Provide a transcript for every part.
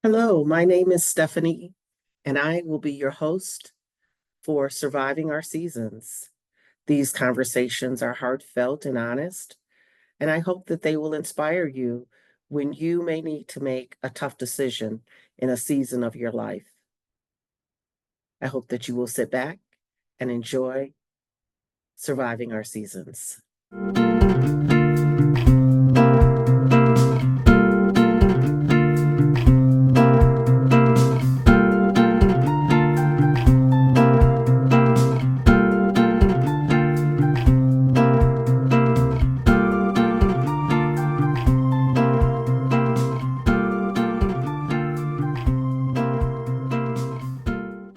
Hello, my name is Stephanie, and I will be your host for Surviving Our Seasons. These conversations are heartfelt and honest, and I hope that they will inspire you when you may need to make a tough decision in a season of your life. I hope that you will sit back and enjoy Surviving Our Seasons.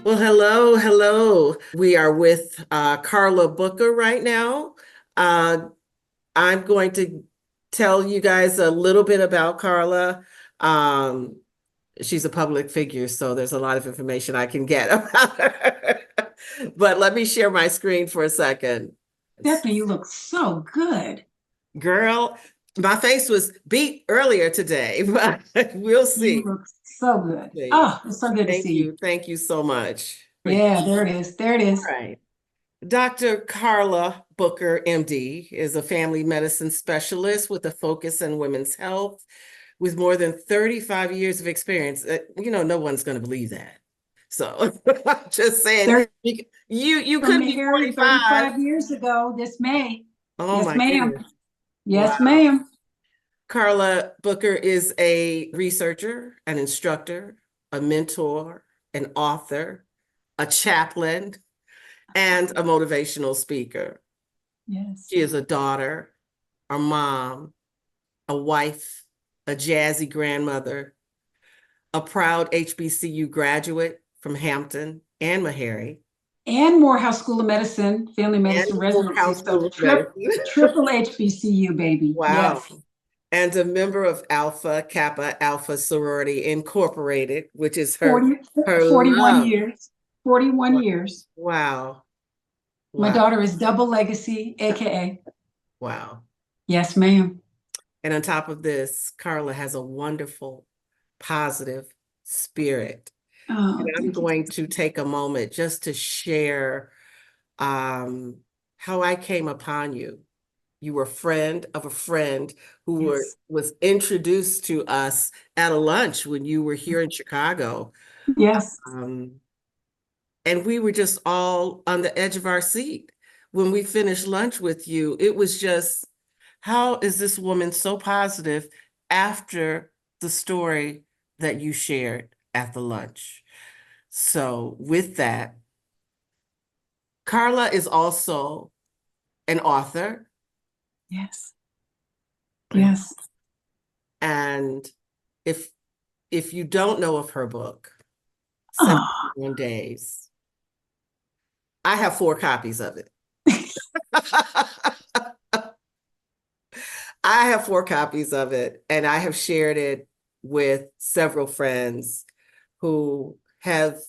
Well, hello, hello. We are with Karla Booker right now. Uh, I'm going to tell you guys a little bit about Karla. Um, she's a public figure, so there's a lot of information I can get about her. But let me share my screen for a second. Stephanie, you look so good. Girl, my face was beat earlier today, but we'll see. You look so good. Oh, it's so good to Thank see you. Thank you so much. Yeah, there it is. There it is. All right. Dr. Karla Booker, MD, is a family medicine specialist with a focus on women's health with more than 35 years of experience. No one's going to believe that. So I'm just saying, you couldn't be 45. 35 years ago this May. Oh Yes, my ma'am. goodness. Yes, Wow. ma'am. Karla Booker is a researcher, an instructor, a mentor, an author, a chaplain, and a motivational speaker. Yes. She is a daughter, a mom, a wife, a jazzy grandmother, a proud HBCU graduate from Hampton and Meharry. And Morehouse School of Medicine, Family Medicine Residency. So triple HBCU, baby. Wow. Yes. And a member of Alpha Kappa Alpha Sorority Incorporated, which is her 41 love. years. 41 years. Wow. My daughter is double legacy, AKA. Wow. Yes, ma'am. And on top of this, Karla has a wonderful, positive spirit. Oh, and I'm going to take a moment just to share how I came upon you. You were a friend of a friend who was introduced to us at a lunch when you were here in Chicago. Yes. And we were just all on the edge of our seat. When we finished lunch with you, it was just, how is this woman so positive after the story that you shared at the lunch? So with that, Karla is also an author. Yes. Yes. And if you don't know of her book, 71 Days, I have 4 copies of it. I have 4 copies of it, and I have shared it with several friends who have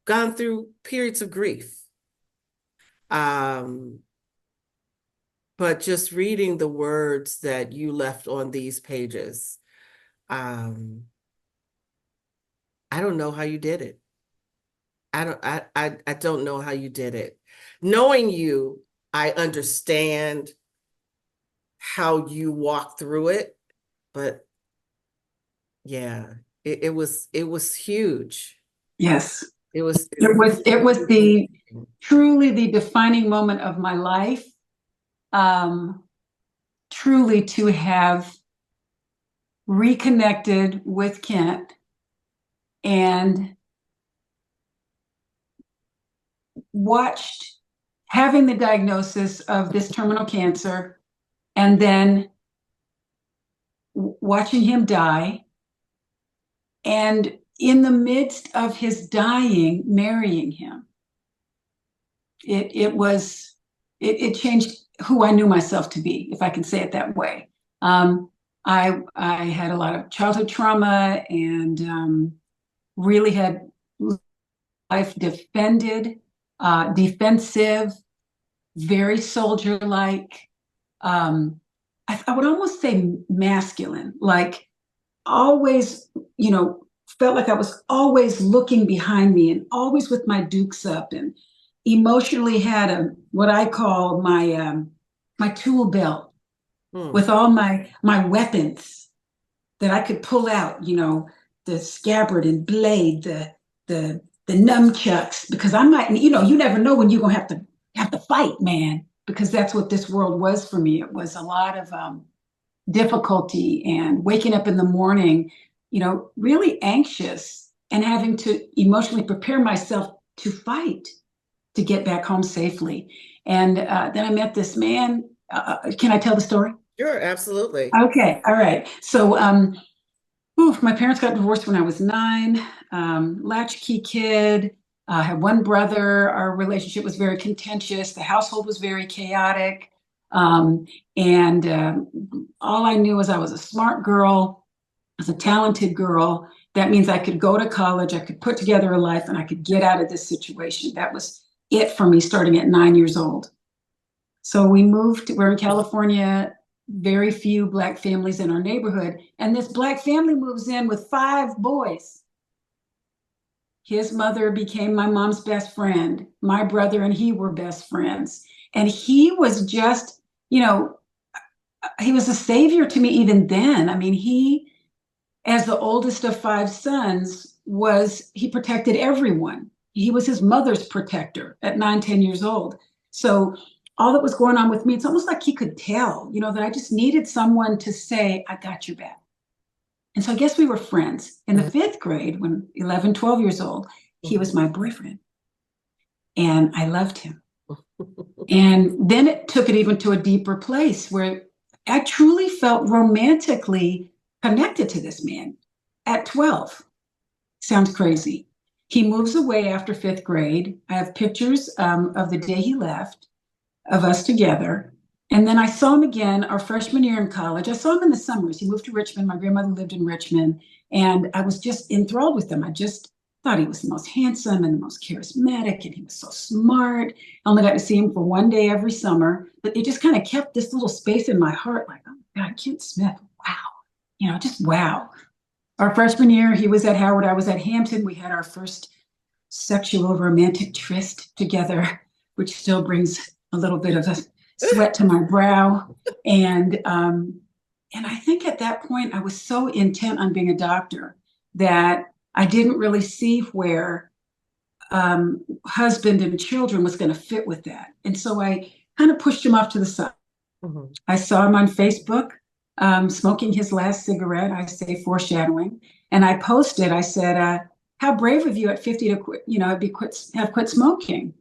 gone through periods of grief. But just reading the words that you left on these pages, I don't know how you did it. I don't know how you did it. Knowing you, I understand how you walk through it, but yeah, it was huge. Yes. It was the truly the defining moment of my life. Truly to have reconnected with Kent and watched having the diagnosis of this terminal cancer and then watching him die, and in the midst of his dying, marrying him. It changed who I knew myself to be, if I can say it that way. I had a lot of childhood trauma and really had life defensive, very soldier-like. I would almost say masculine, like always, felt like I was always looking behind me and always with my dukes up, and emotionally had a what I call my tool belt Mm. with all my weapons that I could pull out, the scabbard and blade, the nunchucks, because I might, you never know when you're gonna have to fight, man, because that's what this world was for me. It was a lot of difficulty and waking up in the morning, really anxious and having to emotionally prepare myself to fight to get back home safely. And then I met this man. Can I tell the story? Sure, absolutely. Okay, all right. So, my parents got divorced when I was 9. Latchkey kid. I had one brother. Our relationship was very contentious. The household was very chaotic. Um, and all I knew was I was a smart girl, I was a talented girl. That means I could go to college, I could put together a life, and I could get out of this situation. That was it for me starting at 9 years old. So we moved, we're in California, very few Black families in our neighborhood. And this Black family moves in with 5 boys. His mother became my mom's best friend. My brother and he were best friends. And he was just, he was a savior to me even then. I mean, he, as the oldest of 5 sons, he protected everyone. He was his mother's protector at 9, 10 years old. So all that was going on with me, it's almost like he could tell, that I just needed someone to say, I got your back. And so I guess we were friends. In the Mhm. 5th grade, when 11, 12 years old, he Mhm. was my boyfriend. And I loved him. And then it took it even to a deeper place where I truly felt romantically connected to this man at 12. Sounds crazy. He moves away after 5th grade. I have pictures of the day he left, of us together. And then I saw him again our freshman year in college. I saw him in the summers. He moved to Richmond. My grandmother lived in Richmond. And I was just enthralled with him. I just thought he was the most handsome and the most charismatic, and he was so smart. I only got to see him for one day every summer, but it just kind of kept this little space in my heart like, oh my God, Kent Smith, wow. Just wow. Our freshman year, he was at Howard, I was at Hampton. We had our first sexual romantic tryst together, which still brings a little bit of a sweat to my brow. And I think at that point I was so intent on being a doctor that I didn't really see where husband and children was going to fit with that. And so I kind of pushed him off to the side. Mhm. I saw him on Facebook smoking his last cigarette, I say foreshadowing. And I posted, I said, how brave of you at 50 to quit, have quit smoking.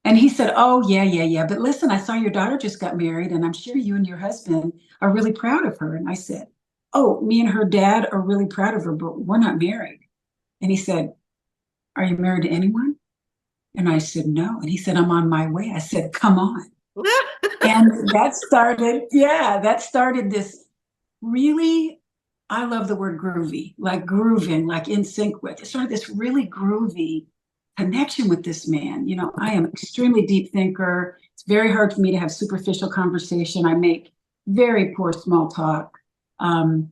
And he said, oh, yeah, yeah, yeah. But listen, I saw your daughter just got married, and I'm sure you and your husband are really proud of her. And I said, oh, me and her dad are really proud of her, but we're not married. And he said, are you married to anyone? And I said, no. And he said, I'm on my way. I said, come on. And that started this really, I love the word groovy, like grooving, like in sync with. It started this really groovy connection with this man. I am extremely deep thinker. It's very hard for me to have superficial conversation. I make very poor small talk. I'm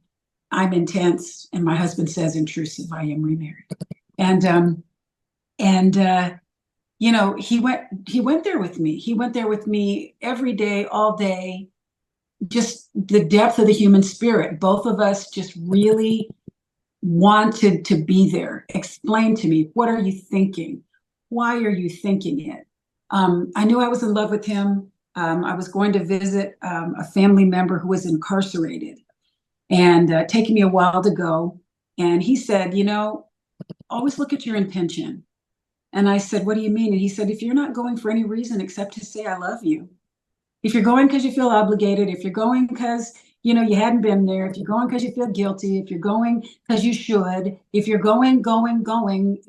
intense, and my husband says intrusive. I am remarried, and he went there with me. He went there with me every day, all day, just the depth of the human spirit. Both of us just really wanted to be there. Explain to me, what are you thinking? Why are you thinking it? I knew I was in love with him. I was going to visit a family member who was incarcerated, and taking me a while to go. And he said, always look at your intention. And I said, what do you mean? And he said, if you're not going for any reason except to say, I love you, if you're going because you feel obligated, if you're going because you hadn't been there, if you're going because you feel guilty, if you're going because you should, if you're going,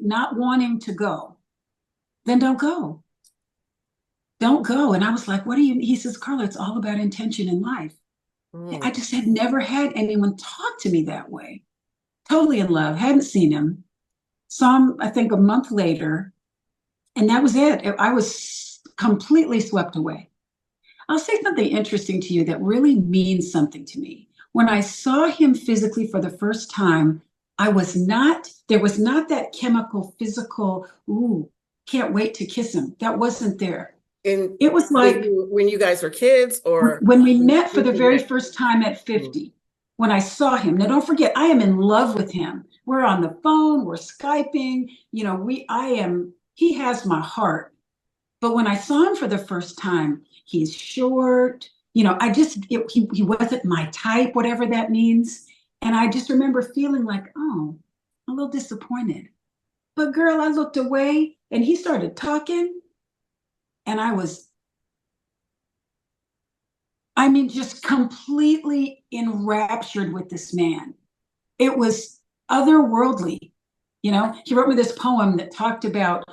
not wanting to go, then don't go. Don't go. And I was like, what do you? He says, Karla, it's all about intention in life. Mm. I just had never had anyone talk to me that way. Totally in love. Hadn't seen him. Saw him, I think, a month later, and that was it. I was completely swept away. I'll say something interesting to you that really means something to me. When I saw him physically for the first time, there was not that chemical, physical, ooh, can't wait to kiss him. That wasn't there. And It was like when you guys were kids, or when we met for you the very connect? first time at 50, when I saw him. Now, don't forget, I am in love with him. We're on the phone, we're Skyping, he has my heart. But when I saw him for the first time, he's short. He wasn't my type, whatever that means. And I just remember feeling like, oh, a little disappointed. But girl, I looked away and he started talking, and I mean, just completely enraptured with this man. It was otherworldly. He wrote me this poem that talked about,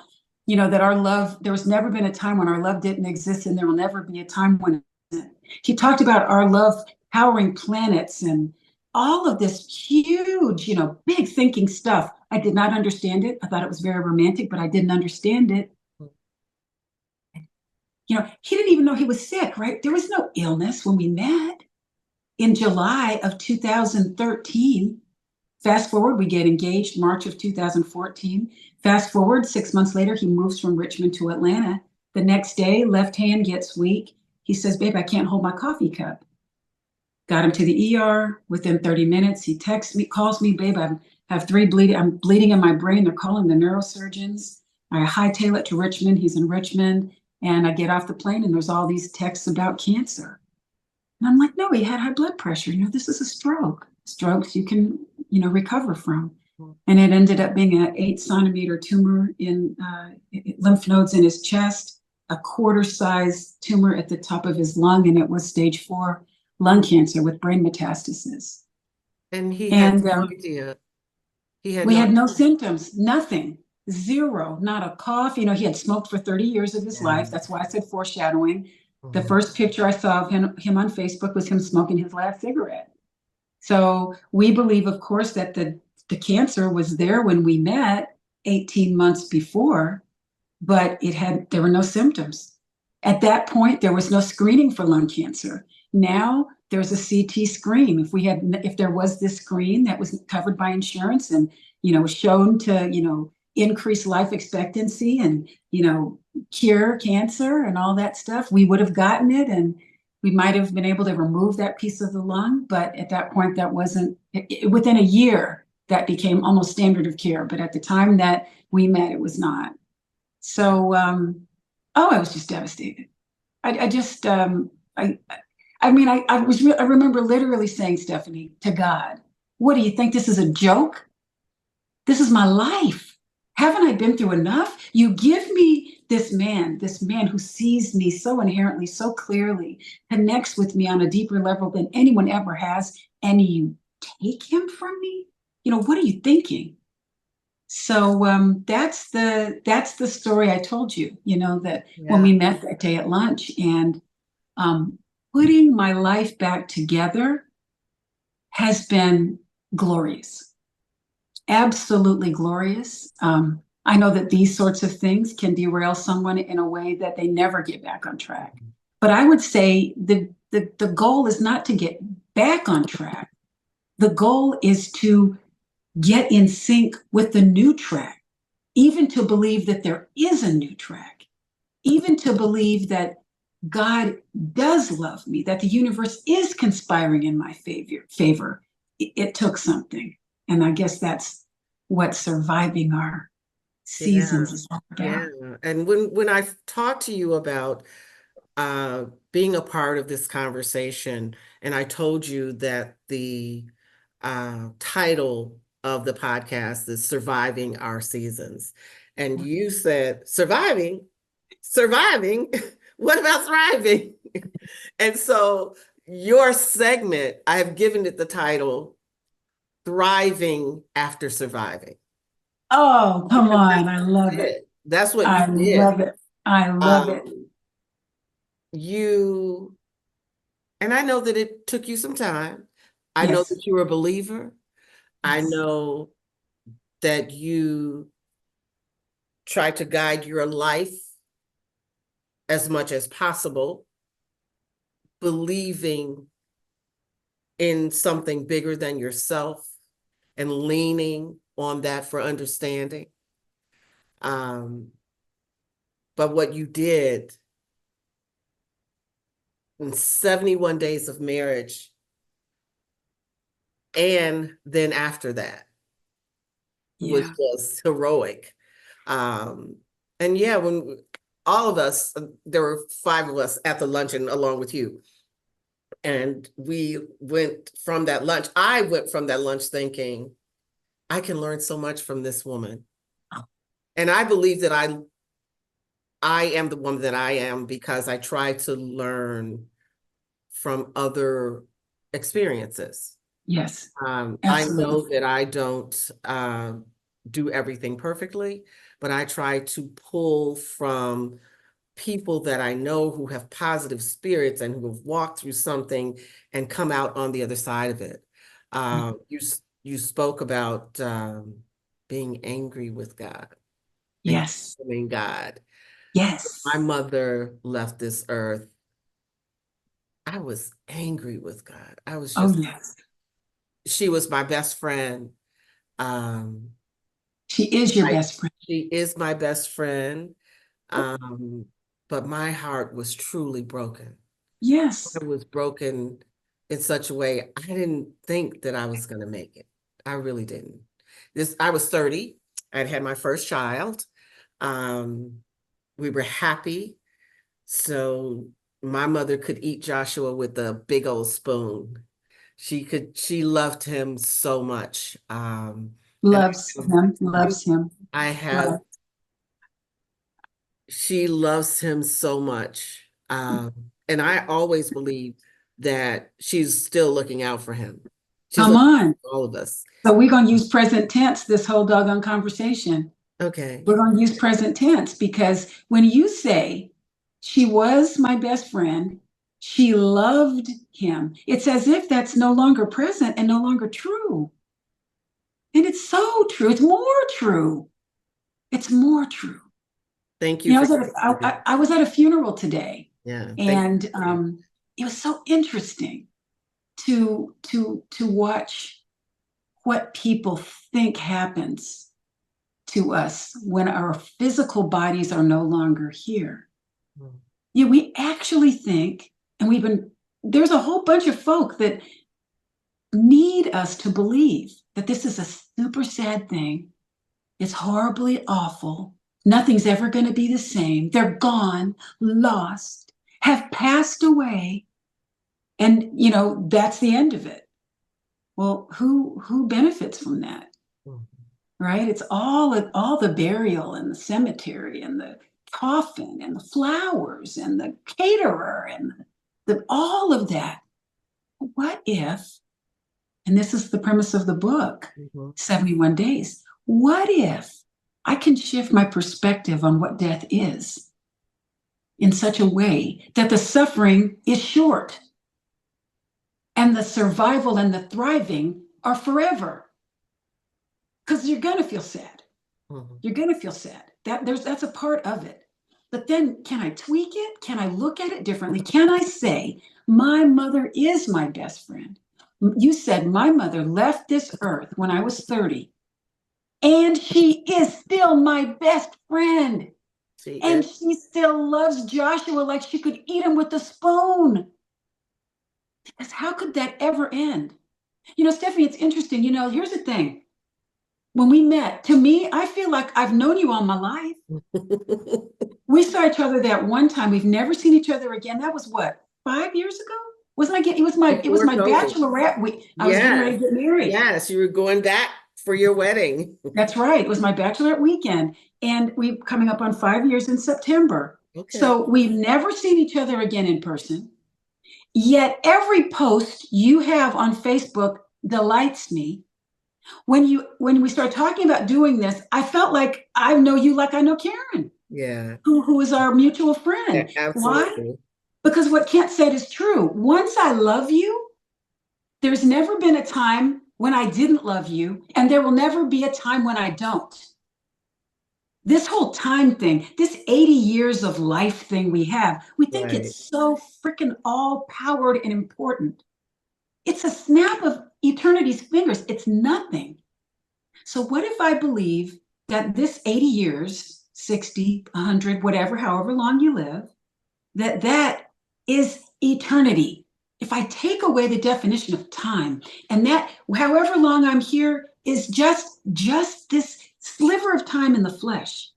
that our love, there was never been a time when our love didn't exist, and there will never be a time when it doesn't. He talked about our love powering planets and all of this huge, big thinking stuff. I did not understand it. I thought it was very romantic, but I didn't understand it. He didn't even know he was sick, right? There was no illness when we met in July of 2013. Fast forward, we get engaged March of 2014. Fast forward, 6 months later, he moves from Richmond to Atlanta. The next day, left hand gets weak. He says, babe, I can't hold my coffee cup. Got him to the ER. Within 30 minutes, he texts me, calls me, babe, I'm bleeding in my brain. They're calling the neurosurgeons. I hightail it to Richmond. He's in Richmond. And I get off the plane, and there's all these texts about cancer. And I'm like, no, he had high blood pressure. This is a stroke. Strokes you can, recover from. And it ended up being an 8 centimeter tumor in lymph nodes in his chest, a quarter-size tumor at the top of his lung, and it was stage 4 lung cancer with brain metastasis. And he had And no idea. He had we no had no idea. symptoms, nothing, zero, not a cough. He had smoked for 30 years of his Yeah. life. That's why I said foreshadowing. The Mhm. first picture I saw of him on Facebook was him smoking his last cigarette. So we believe, of course, that the cancer was there when we met 18 months before, but there were no symptoms. At that point, there was no screening for lung cancer. Now there's a CT screen. If there was this screen that was covered by insurance and, shown to, increase life expectancy and, cure cancer and all that stuff, we would have gotten it, and we might have been able to remove that piece of the lung. But at that point, that wasn't, within a year, that became almost standard of care. But at the time that we met, it was not. So, I was just devastated. I just, I mean, I remember literally saying, Stephanie, to God, what do you think? This is a joke? This is my life. Haven't I been through enough? You give me this man who sees me so inherently, so clearly, connects with me on a deeper level than anyone ever has, and you take him from me? What are you thinking? So that's the story I told you, that when Yeah. we met that day at lunch, and um, putting my life back together has been glorious, absolutely glorious. I know that these sorts of things can derail someone in a way that they never get back on track. But I would say the goal is not to get back on track. The goal is to get in sync with the new track, even to believe that there is a new track, even to believe that God does love me, that the universe is conspiring in my favor. It took something. And I guess that's what surviving our Yeah. seasons is all Yeah. about. And when I talked to you about being a part of this conversation, and I told you that the title of the podcast is Surviving Our Seasons. And you said, surviving, what about thriving? And so your segment, I have given it the title, Thriving After Surviving. Oh, come Because on. that's I what you love it. did. That's what you I did. love it. I love it. Um, you, and I know that it took you some time. I know Yes. that you're a believer. I Yes. know that you try to guide your life as much as possible, believing in something bigger than yourself. and leaning on that for understanding. Um, but what you did in 71 days of marriage, and then after that, was Yeah. just heroic. Um, and yeah, when all of us, there were 5 of us at the luncheon along with you. And we went from that lunch. I went from that lunch thinking, I can learn so much from this woman. And I believe that I am the woman that I am because I try to learn from other experiences. Yes, I absolutely. know that I don't do everything perfectly, but I try to pull from people that I know who have positive spirits and who have walked through something and come out on the other side of it. You spoke about being angry with God and Yes. questioning God. My Yes. mother left this earth. I was angry with God. I was Oh, just, yes. she was my best friend. Um, She is your I, best friend. she is my best friend. Um, but my heart was truly broken. Yes. I was broken in such a way I didn't think that I was going to make it. I really didn't. I was 30. I'd had my first child. Um, we were happy. So my mother could eat Joshua with a big old spoon. She loved him so much. And Loves him. Loves him. I have, Love. she loves him so much. And I always believe that she's still looking out for him. She's Come looking on. for all of us. So we're going to use present tense this whole doggone conversation. Okay. We're going to use present tense because when you say she was my best friend, she loved him, it's as if that's no longer present and no longer true. And it's so true. It's more true. It's more true. Thank you You know, for I was at a funeral today, yeah, thank and you. it was so interesting to watch what people think happens to us when our physical bodies are no longer here. Mm. Yeah, we actually think, and there's a whole bunch of folk that need us to believe that this is a super sad thing. It's horribly awful. Nothing's ever going to be the same. They're gone, lost, have passed away. And, that's the end of it. Well, who benefits from that? Mm. Right? It's all the burial and the cemetery and the coffin and the flowers and the caterer and all of that. What if, and this is the premise of the book, Mhm. 71 Days, what if I can shift my perspective on what death is in such a way that the suffering is short and the survival and the thriving are forever? Because you're going to feel sad. Mhm. You're going to feel sad. That's a part of it. But then can I tweak it? Can I look at it differently? Can I say, my mother is my best friend? You said my mother left this earth when I was 30, and she is still my best friend. She is. And she still loves Joshua like she could eat him with a spoon. Because how could that ever end? Stephanie, it's interesting. Here's the thing. When we met, to me, I feel like I've known you all my life. We saw each other that one time. We've never seen each other again. That was what, 5 years ago? Wasn't I getting, it was Before my COVID. bachelorette week. I was getting ready Yes. to get married. Yes, you were going back for your wedding. That's right. It was my bachelorette weekend. And we coming up on 5 years in September. Okay. So we've never seen each other again in person. Yet every post you have on Facebook delights me. When we start talking about doing this, I felt like I know you like I know Karen, Yeah. who is our mutual Yeah, friend. Why? absolutely. Because what Kent said is true. Once I love you, there's never been a time when I didn't love you, and there will never be a time when I don't. This whole time thing, this 80 years of life thing we think Right. it's so freaking all powered and important. It's a snap of eternity's fingers. It's nothing. So what if I believe that this 80 years, 60, 100, whatever, however long you live, that is eternity? If I take away the definition of time, and that however long I'm here is just this sliver of time in the flesh.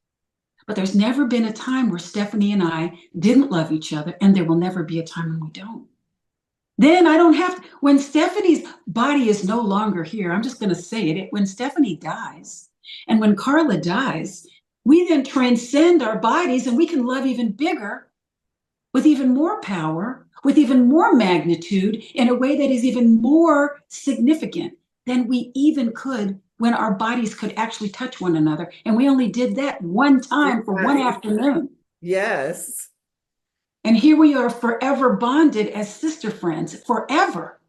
But there's never been a time where Stephanie and I didn't love each other, and there will never be a time when we don't. Then I don't have to, when Stephanie's body is no longer here, I'm just going to say it, when Stephanie dies and when Karla dies, we then transcend our bodies and we can love even bigger with even more power, with even more magnitude in a way that is even more significant than we even could when our bodies could actually touch one another. And we only did that one time for one Right. afternoon. Yes. And here we are forever bonded as sister friends, forever.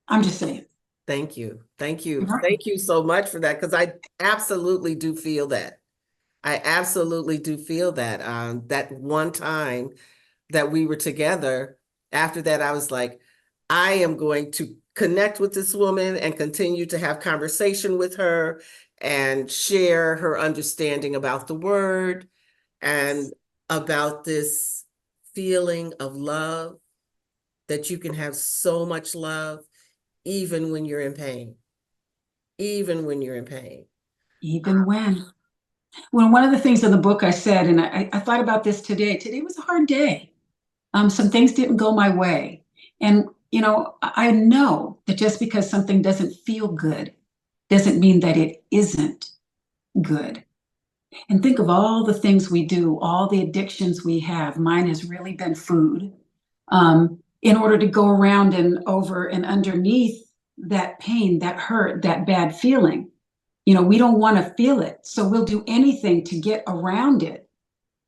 I'm just saying. Thank you. Thank you. Thank you so much for that, because I absolutely do feel that. I absolutely do feel that. That one time that we were together, after that, I was like, I am going to connect with this woman and continue to have conversation with her and share her understanding about the word and about this feeling of love, that you can have so much love even when you're in pain, even when you're in pain. Even when. Well, one of the things in the book I said, and I thought about this today. Today was a hard day. Some things didn't go my way. And, I know that just because something doesn't feel good doesn't mean that it isn't good. And think of all the things we do, all the addictions we have. Mine has really been food. In order to go around and over and underneath that pain, that hurt, that bad feeling, we don't want to feel it. So we'll do anything to get around it.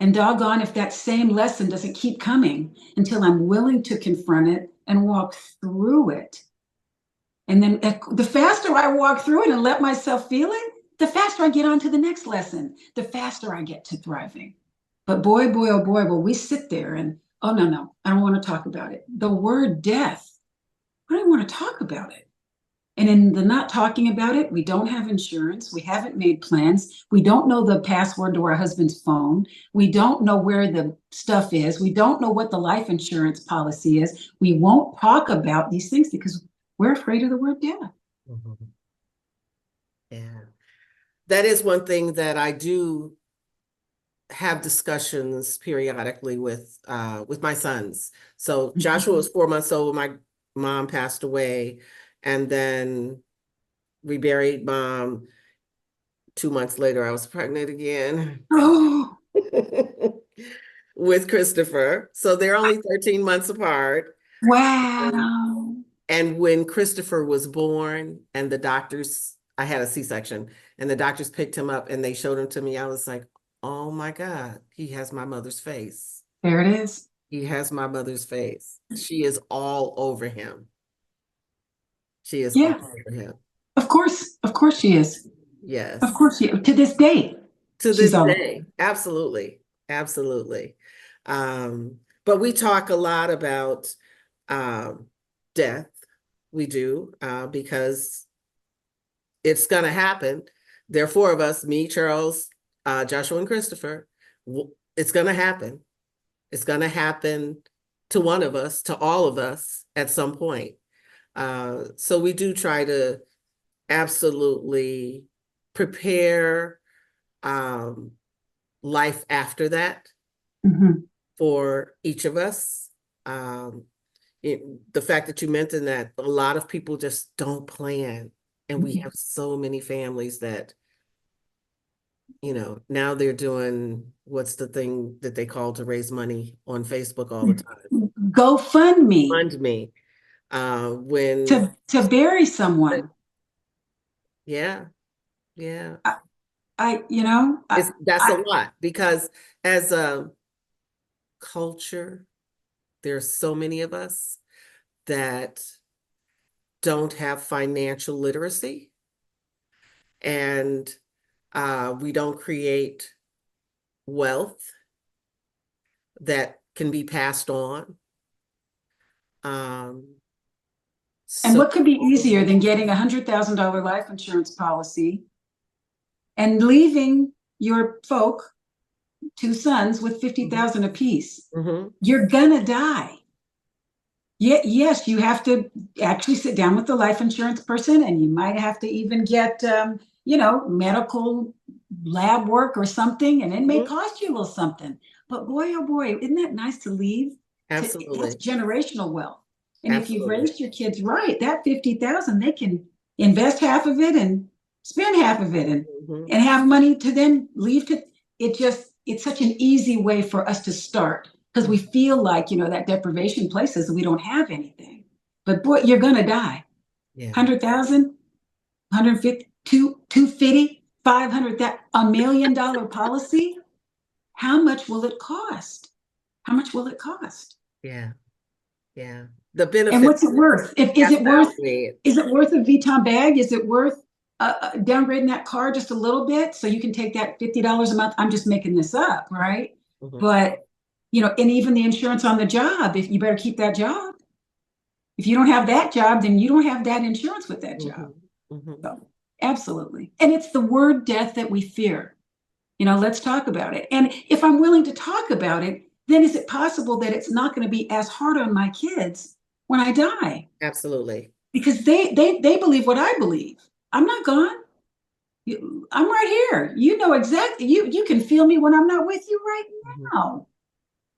And doggone if that same lesson doesn't keep coming until I'm willing to confront it and walk through it. And then the faster I walk through it and let myself feel it, the faster I get on to the next lesson, the faster I get to thriving. But boy, boy, oh boy, will we sit there and, oh, no, no, I don't want to talk about it. The word death, I don't want to talk about it. And in the not talking about it, we don't have insurance. We haven't made plans. We don't know the password to our husband's phone. We don't know where the stuff is. We don't know what the life insurance policy is. We won't talk about these things because we're afraid of the word death. Mhm. Yeah. That is one thing that I do have discussions periodically with my sons. So Joshua was 4 months old when my mom passed away, and then we buried mom. 2 months later, I was pregnant again Oh, with Christopher. So they're only 13 months apart. wow. And when Christopher was born and I had a C-section, and the doctors picked him up and they showed him to me, I was like, oh my God, he has my mother's face. There it is. He has my mother's face. She is all over him. She is all Yeah, over him. of course. Of course she is. Of Yes. course she is. To this day, To she's this all. day. Absolutely. Absolutely. But we talk a lot about um, death. We do, because it's going to happen. There are four of us, me, Charles, Joshua, and Christopher. It's going to happen. It's going to happen to one of us, to all of us at some point. So we do try to absolutely prepare life after that Mhm, for each of us. Um, the fact that you mentioned that a lot of people just don't plan. And we mhm. have so many families that, now they're doing, what's the thing that they call to raise money on Facebook all the time? GoFundMe Fund me. When, to bury someone. yeah, yeah. I you know, That's a I lot, because as a culture, there's so many of us that don't have financial literacy, and we don't create wealth that can be passed on. Um, And So what could be easier than getting $100,000 life insurance policy and leaving your folk, two sons, with 50,000 apiece? mhm, You're gonna die. Yeah, yes, you have to actually sit down with the life insurance person, and you might have to even get, medical lab work or something, and it may mhm, cost you a little something. But boy, oh boy, isn't that nice to leave? That's absolutely, generational wealth. And if you've absolutely. raised your kids right, that 50,000, they can invest half of it and spend half of it, and Mhm, and have money to then leave to it's such an easy way for us to start because we feel like, that deprivation places we don't have anything. But boy, you're gonna die. yeah, 100,000, 150, 250, 500, that $1 million policy. How much will it cost? How much will it cost? yeah, yeah. The And benefits what's it worth? If is have it to worth outweigh it. is it worth a Vuitton bag? Is it worth downgrading that car just a little bit so you can take that $50 a month? I'm just making this up, right? Mhm, But and even the insurance on the job, if you better keep that job. If you don't have that job, then you don't have that insurance with that job. mhm, mhm. So absolutely. And it's the word death that we fear. Let's talk about it. And if I'm willing to talk about it, then is it possible that it's not going to be as hard on my kids when I die? Absolutely. Because they believe what I believe. I'm not gone. I'm right here. You know exactly. You can feel me when I'm not with you right Mhm. now.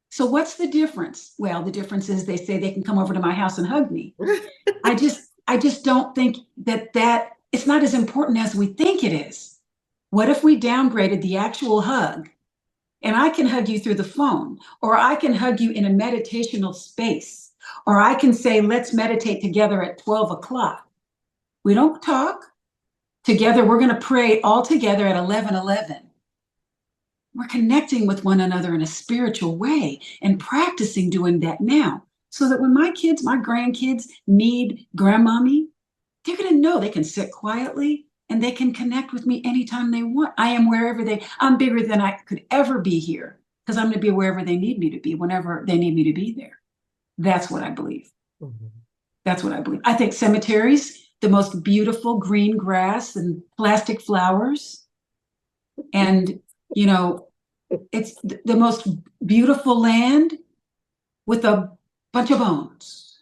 So what's the difference? Well, the difference is they say they can come over to my house and hug me. I just don't think that it's not as important as we think it is. What if we downgraded the actual hug and I can hug you through the phone, or I can hug you in a meditational space, or I can say, let's meditate together at 12 o'clock. We don't talk together. We're going to pray all together at 11:11. We're connecting with one another in a spiritual way and practicing doing that now so that when my kids, my grandkids need grandmommy, they're going to know they can sit quietly and they can connect with me anytime they want. I'm bigger than I could ever be here because I'm going to be wherever they need me to be, whenever they need me to be there. That's what I believe. Mhm. That's what I believe. I think cemeteries, the most beautiful green grass and plastic flowers, and, you know, it's the most beautiful land with a bunch of bones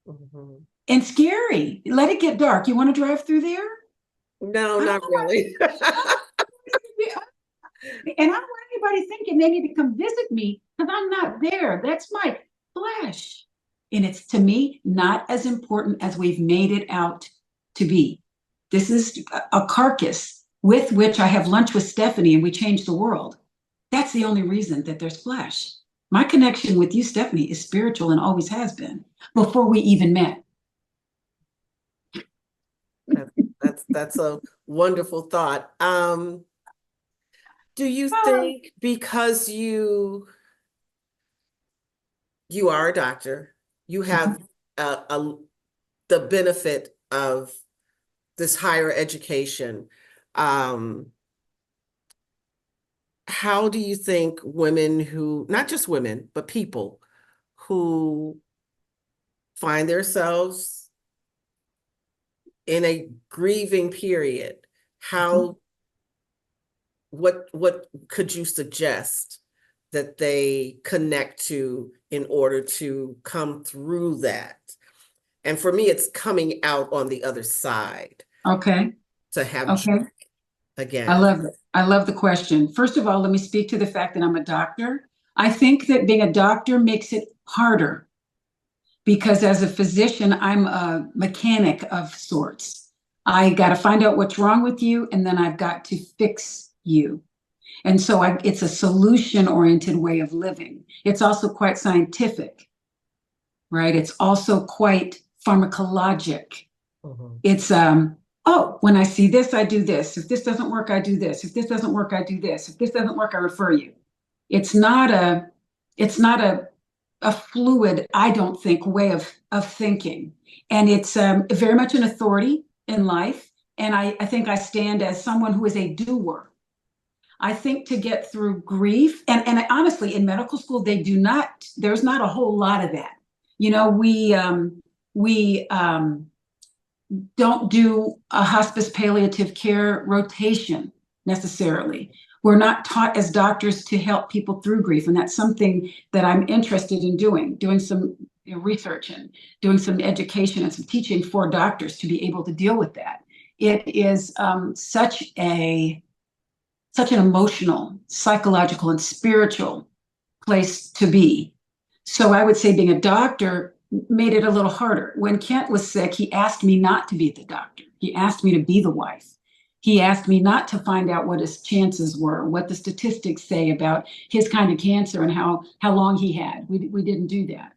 Mhm. and scary. Let it get dark. You want to drive through there? No, I don't not really. want and I don't want anybody thinking they need to come visit me because I'm not there. That's my flesh. And it's to me not as important as we've made it out to be. This is a carcass with which I have lunch with Stephanie and we change the world. That's the only reason that there's flesh. My connection with you, Stephanie, is spiritual and always has been before we even met. That- that's a wonderful thought. Do you Oh, think because you are a doctor, you have a the benefit of this higher education, um, how do you think women who, not just women, but people who find themselves in a grieving period, how what could you suggest that they connect to in order to come through that? And for me, it's coming out on the other side okay. to have joy Okay. I again. love it. I love the question. First of all, let me speak to the fact that I'm a doctor. I think that being a doctor makes it harder because as a physician, I'm a mechanic of sorts. I got to find out what's wrong with you, and then I've got to fix you. And so it's a solution oriented way of living. It's also quite scientific, right? It's also quite pharmacologic. Mhm. It's oh, when I see this, I do this. If this doesn't work, I do this. If this doesn't work, I do this. If this doesn't work, I refer you. It's not a it's not a fluid, I don't think, way of thinking. And it's very much an authority in life. And I think I stand as someone who is a doer. I think to get through grief, and honestly, in medical school, there's not a whole lot of that. We We don't do a hospice palliative care rotation necessarily. We're not taught as doctors to help people through grief. And that's something that I'm interested in doing some research and doing some education and some teaching for doctors to be able to deal with that. It is such an emotional, psychological, and spiritual place to be. So I would say being a doctor made it a little harder. When Kent was sick, he asked me not to be the doctor. He asked me to be the wife. He asked me not to find out what his chances were, what the statistics say about his kind of cancer and how long he had. We didn't do that.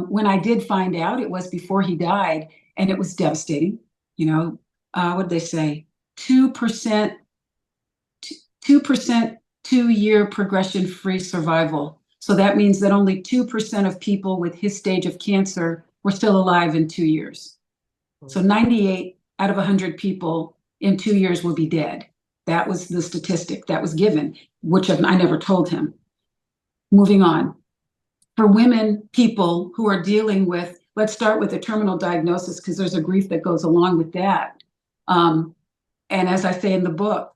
When I did find out, it was before he died, and it was devastating. What did they say? 2%, 2% 2-year progression-free survival. So that means that only 2% of people with his stage of cancer were still alive in 2 years. So 98 out of 100 people in 2 years will be dead. That was the statistic that was given, which I never told him. Moving on. For women, people who are dealing with, let's start with a terminal diagnosis because there's a grief that goes along with that. And as I say in the book,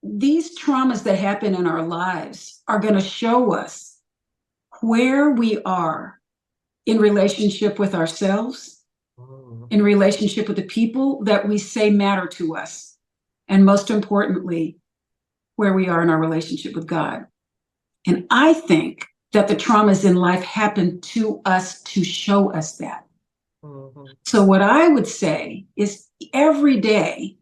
these traumas that happen in our lives are going to show us where we are in relationship with ourselves, in relationship with the people that we say matter to us, and most importantly, where we are in our relationship with God. And I think that the traumas in life happen to us to show us that. So what I would say is every day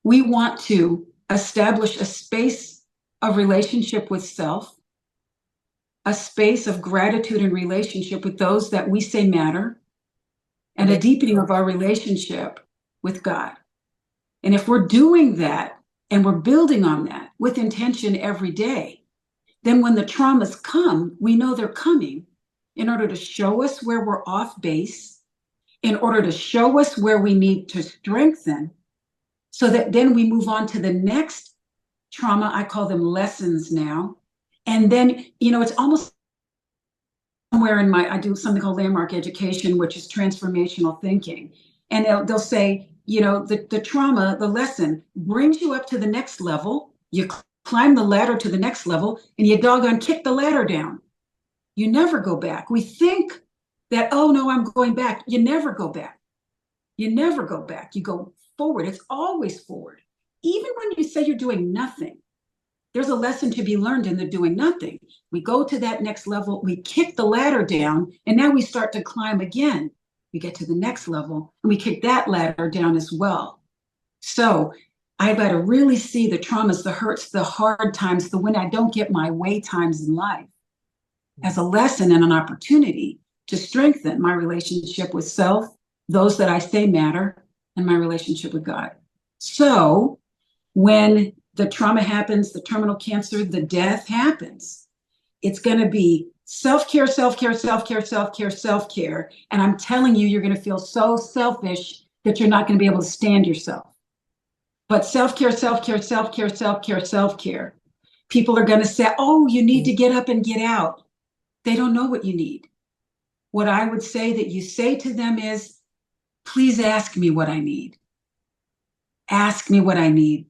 we want to establish a space of relationship with self, a space of gratitude and relationship with those that we say matter, and a deepening of our relationship with God. And if we're doing that and we're building on that with intention every day, then when the traumas come, we know they're coming in order to show us where we're off base, in order to show us where we need to strengthen, so that then we move on to the next trauma. I call them lessons now. And then, it's almost somewhere I do something called landmark education, which is transformational thinking. And they'll say, the trauma, the lesson brings you up to the next level. You climb the ladder to the next level and you doggone kick the ladder down. You never go back. We think that, oh no, I'm going back. You never go back. You never go back. You go forward. It's always forward. Even when you say you're doing nothing, there's a lesson to be learned in the doing nothing. We go to that next level, we kick the ladder down, and now we start to climb again. We get to the next level, and we kick that ladder down as well. So I got to really see the traumas, the hurts, the hard times, the when I don't get my way times in life as a lesson and an opportunity to strengthen my relationship with self, those that I say matter, and my relationship with God. So when the trauma happens, the terminal cancer, the death happens, it's going to be self-care, self-care, self-care, self-care, self-care. And I'm telling you, you're going to feel so selfish that you're not going to be able to stand yourself. But self-care, self-care, self-care, self-care, self-care. People are going to say, oh, you need to get up and get out. They don't know what you need. What I would say that you say to them is, please ask me what I need. Ask me what I need.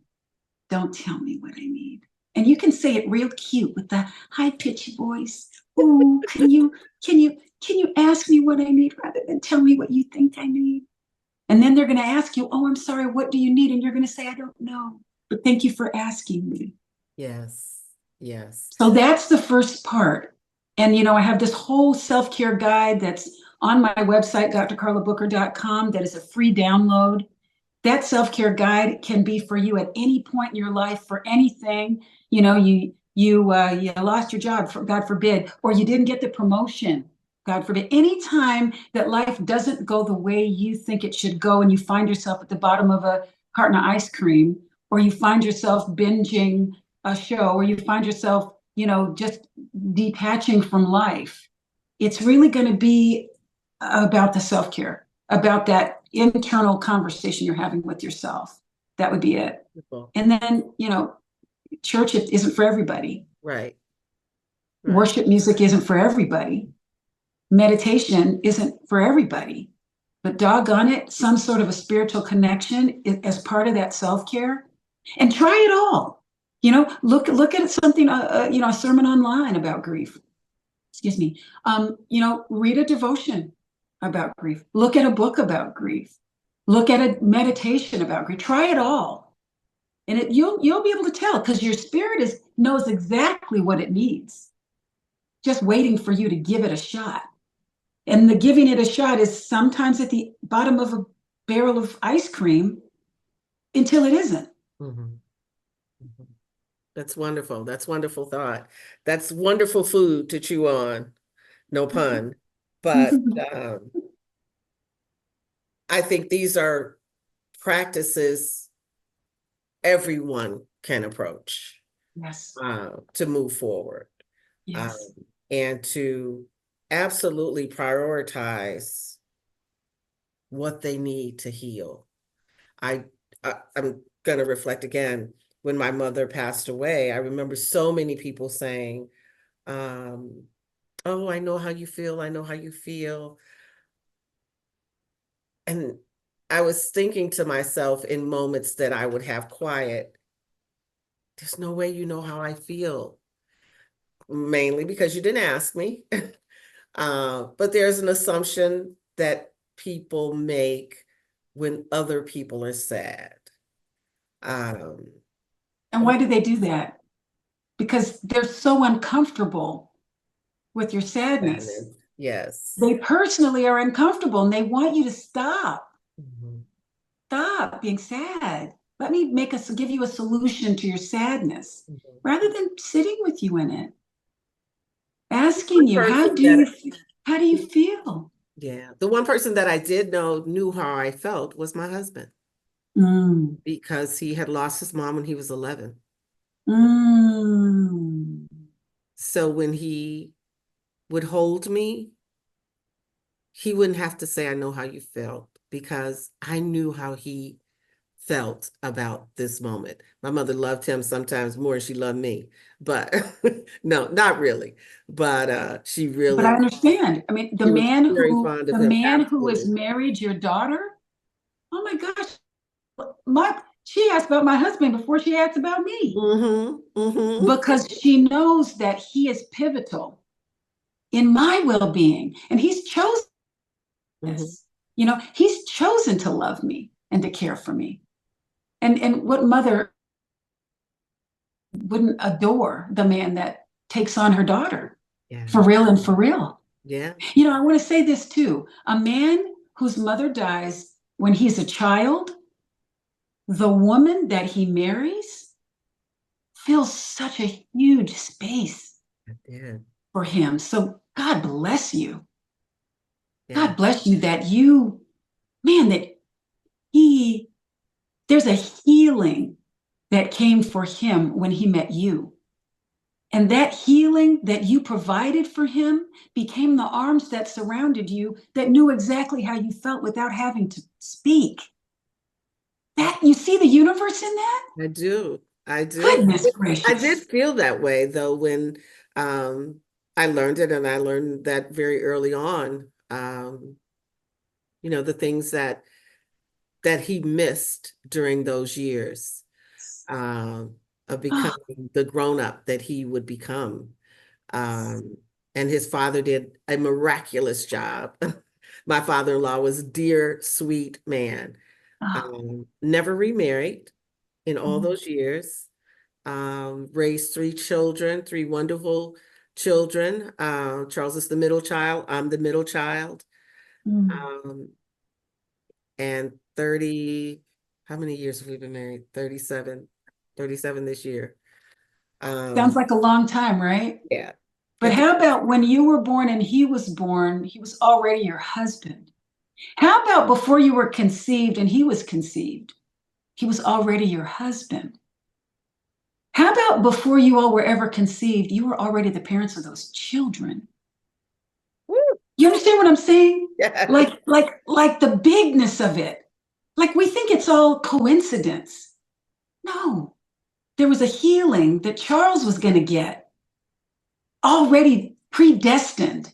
Don't tell me what I need. And you can say it real cute with the high-pitched voice. Oh, can you ask me what I need rather than tell me what you think I need? And then they're going to ask you, oh, I'm sorry, what do you need? And you're going to say, I don't know, but thank you for asking me. Yes. Yes. So that's the first part. And, I have this whole self-care guide that's on my website, drkarlabooker.com, that is a free download. That self-care guide can be for you at any point in your life for anything. You lost your job, God forbid, or you didn't get the promotion, God forbid. Anytime that life doesn't go the way you think it should go and you find yourself at the bottom of a carton of ice cream, or you find yourself binging a show, or you find yourself, just detaching from life, it's really going to be about the self-care, about that internal conversation you're having with yourself. That would be it. Beautiful. And then, church isn't for everybody. Right. Worship music isn't for everybody. meditation isn't for everybody, but doggone it, some sort of a spiritual connection as part of that self-care, and try it all. Look at something, a sermon online about grief. Excuse me. Read a devotion about grief. Look at a book about grief. Look at a meditation about grief. Try it all, and you'll be able to tell because your spirit knows exactly what it needs, just waiting for you to give it a shot. And the giving it a shot is sometimes at the bottom of a barrel of ice cream until it isn't. Mhm. Mhm. That's wonderful. That's wonderful thought. That's wonderful food to chew on. No pun. But I think these are practices everyone can approach Yes. to move forward, Yes. and to absolutely prioritize what they need to heal. I'm going to reflect again. When my mother passed away, I remember so many people saying, oh, I know how you feel. I know how you feel. And I was thinking to myself in moments that I would have quiet, there's no way you know how I feel, mainly because you didn't ask me. But there's an assumption that people make when other people are sad. Um, And why do they do that? Because they're so uncomfortable with your sadness. Sadness. Yes. They personally are uncomfortable and they want you to stop. Mhm. Stop being sad. Let me give you a solution to your sadness Mhm. rather than sitting with you in it. Asking One you, person that, how do you feel? yeah, the one person that I did know knew how I felt was my husband, Mm, because he had lost his mom when he was 11. mm. So when he would hold me, he wouldn't have to say, I know how you felt, because I knew how he felt about this moment. My mother loved him sometimes more than she loved me, but no, not really. But But I understand. I mean, she was very fond of the him. man who has Absolutely. married your daughter, oh my gosh, she asked about my husband before she asked about me Mm-hmm. Mm-hmm. because she knows that he is pivotal in my well-being, and he's chosen Mm-hmm. this. He's chosen to love me and to care for me. And what mother wouldn't adore the man that takes on her daughter Yeah. for real and for real? Yeah. I want to say this too. A man whose mother dies when he's a child, the woman that he marries fills such a huge space I did. for him. So God bless you. Yeah. God bless you that that he, there's a healing that came for him when he met you. And that healing that you provided for him became the arms that surrounded you that knew exactly how you felt without having to speak. That you see the universe in that? I do. I do. Goodness I did gracious. feel that way though when um I learned it, and I learned that very early on. The things that he missed during those years, um, of Oh, becoming the grown-up that he would become. Um, and his father did a miraculous job. My father-in-law was a dear, sweet man. oh, Never remarried in all mm, those years. Raised three children, three wonderful children. Charles is the middle child. I'm the middle child. mm. Um, and 30, how many years have we been married? 37 this year. Sounds Um, like a long time, right? yeah. But 50. how about when you were born and he was born, he was already your husband? How about before you were conceived and he was conceived? He was already your husband. How about before you all were ever conceived, you were already the parents of those children? Woo! You understand what I'm saying? Yes. Like the bigness of it. Like we think it's all coincidence. No, there was a healing that Charles was going to get already predestined.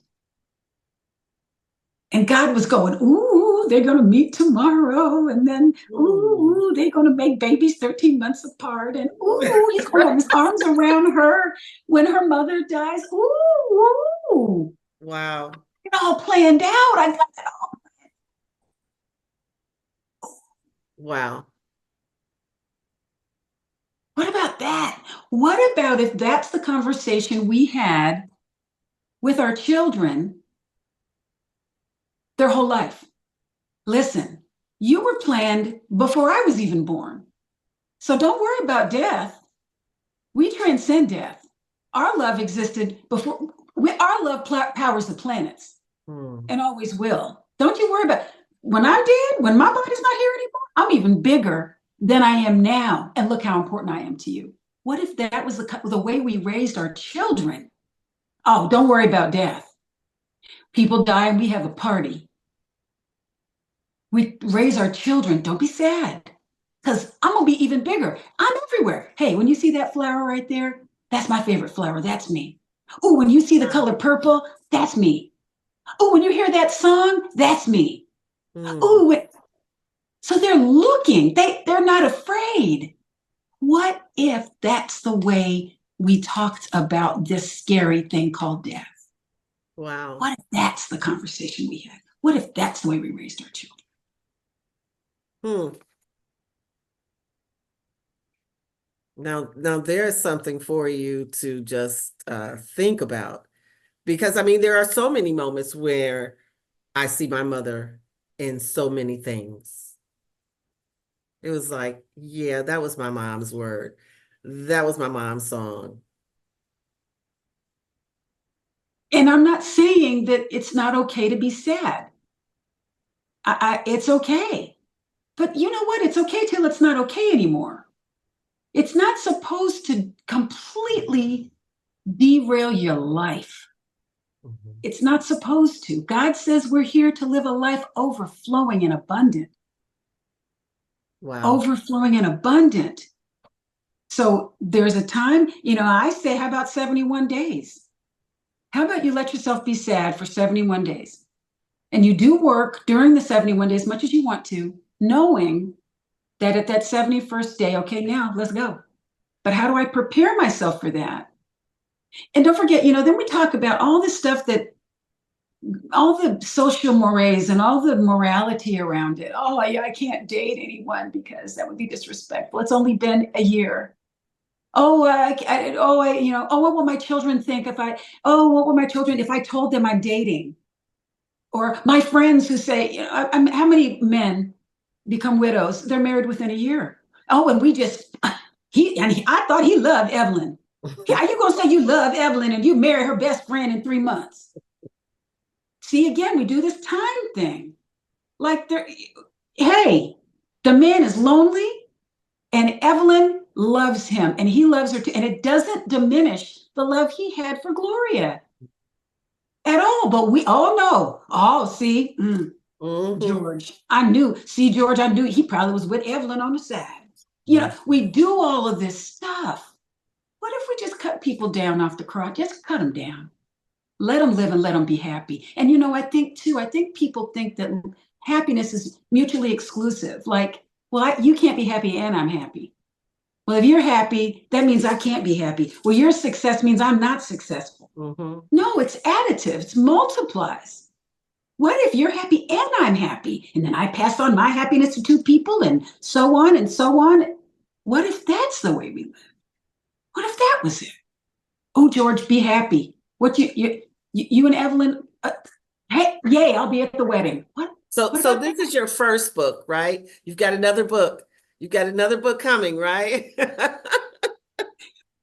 And God was going, ooh, they're going to meet tomorrow. And then, Mm. ooh, they're going to make babies 13 months apart. And, ooh, he's going to have his arms around her when her mother dies. Ooh, ooh. Wow. It all planned out. I got that all. Wow. What about that? What about if that's the conversation we had with our children their whole life? Listen, you were planned before I was even born. So don't worry about death. We transcend death. Our love existed before. Our love powers the planets Mm. and always will. Don't you worry about when I'm dead, when my body's not here anymore, I'm even bigger than I am now. And look how important I am to you. What if that was the way we raised our children? Oh, don't worry about death. People die and we have a party. We raise our children. Don't be sad because I'm going to be even bigger. I'm everywhere. Hey, when you see that flower right there, that's my favorite flower. That's me. Oh, when you see the Wow. color purple, that's me. Oh, when you hear that song, that's me. Mm. Oh, so they're looking. They're not afraid. What if that's the way we talked about this scary thing called death? Wow. What if that's the conversation we had? What if that's the way we raised our children? Hmm. Now there's something for you to just think about because I mean there are so many moments where I see my mother in so many things. It was like, yeah, that was my mom's word. That was my mom's song. And I'm not saying that it's not okay to be sad. It's okay. But you know what? It's okay till it's not okay anymore. It's not supposed to completely derail your life. Mhm. It's not supposed to. God says we're here to live a life overflowing and abundant, Wow. overflowing and abundant. So there's a time, I say, how about 71 days? How about you let yourself be sad for 71 days? And you do work during the 71 days as much as you want to, knowing that at that 71st day, okay, now let's go. But how do I prepare myself for that? And don't forget, then we talk about all this stuff that all the social mores and all the morality around it. Oh, I can't date anyone because that would be disrespectful. It's only been a year. What will my children think what will my children if I told them I'm dating? Or my friends who say, how many men become widows? They're married within a year. Oh, and I thought he loved Evelyn. How you gonna say you love Evelyn and you marry her best friend in 3 months? See, again, we do this time thing. Like, hey, the man is lonely, and Evelyn loves him, and he loves her too, and it doesn't diminish the love he had for Gloria at all. But we all know. Oh, see, Hmm. George, I knew. See, George, I knew he probably was with Evelyn on the side. We do all of this stuff. What if we just cut people down off the cross? Just cut them down. Let them live and let them be happy. And I think people think that happiness is mutually exclusive. Like, well, you can't be happy and I'm happy. Well, if you're happy, that means I can't be happy. Well, your success means I'm not successful. Hmm. No, it's additive, it's multiplies. What if you're happy and I'm happy? And then I pass on my happiness to two people and so on and so on. What if that's the way we live? What if that was it? Oh, George, be happy. What you and Evelyn? Hey, yay! I'll be at the wedding. What? So What so about this that? is your first book, right? You've got another book. You've got another book coming, right?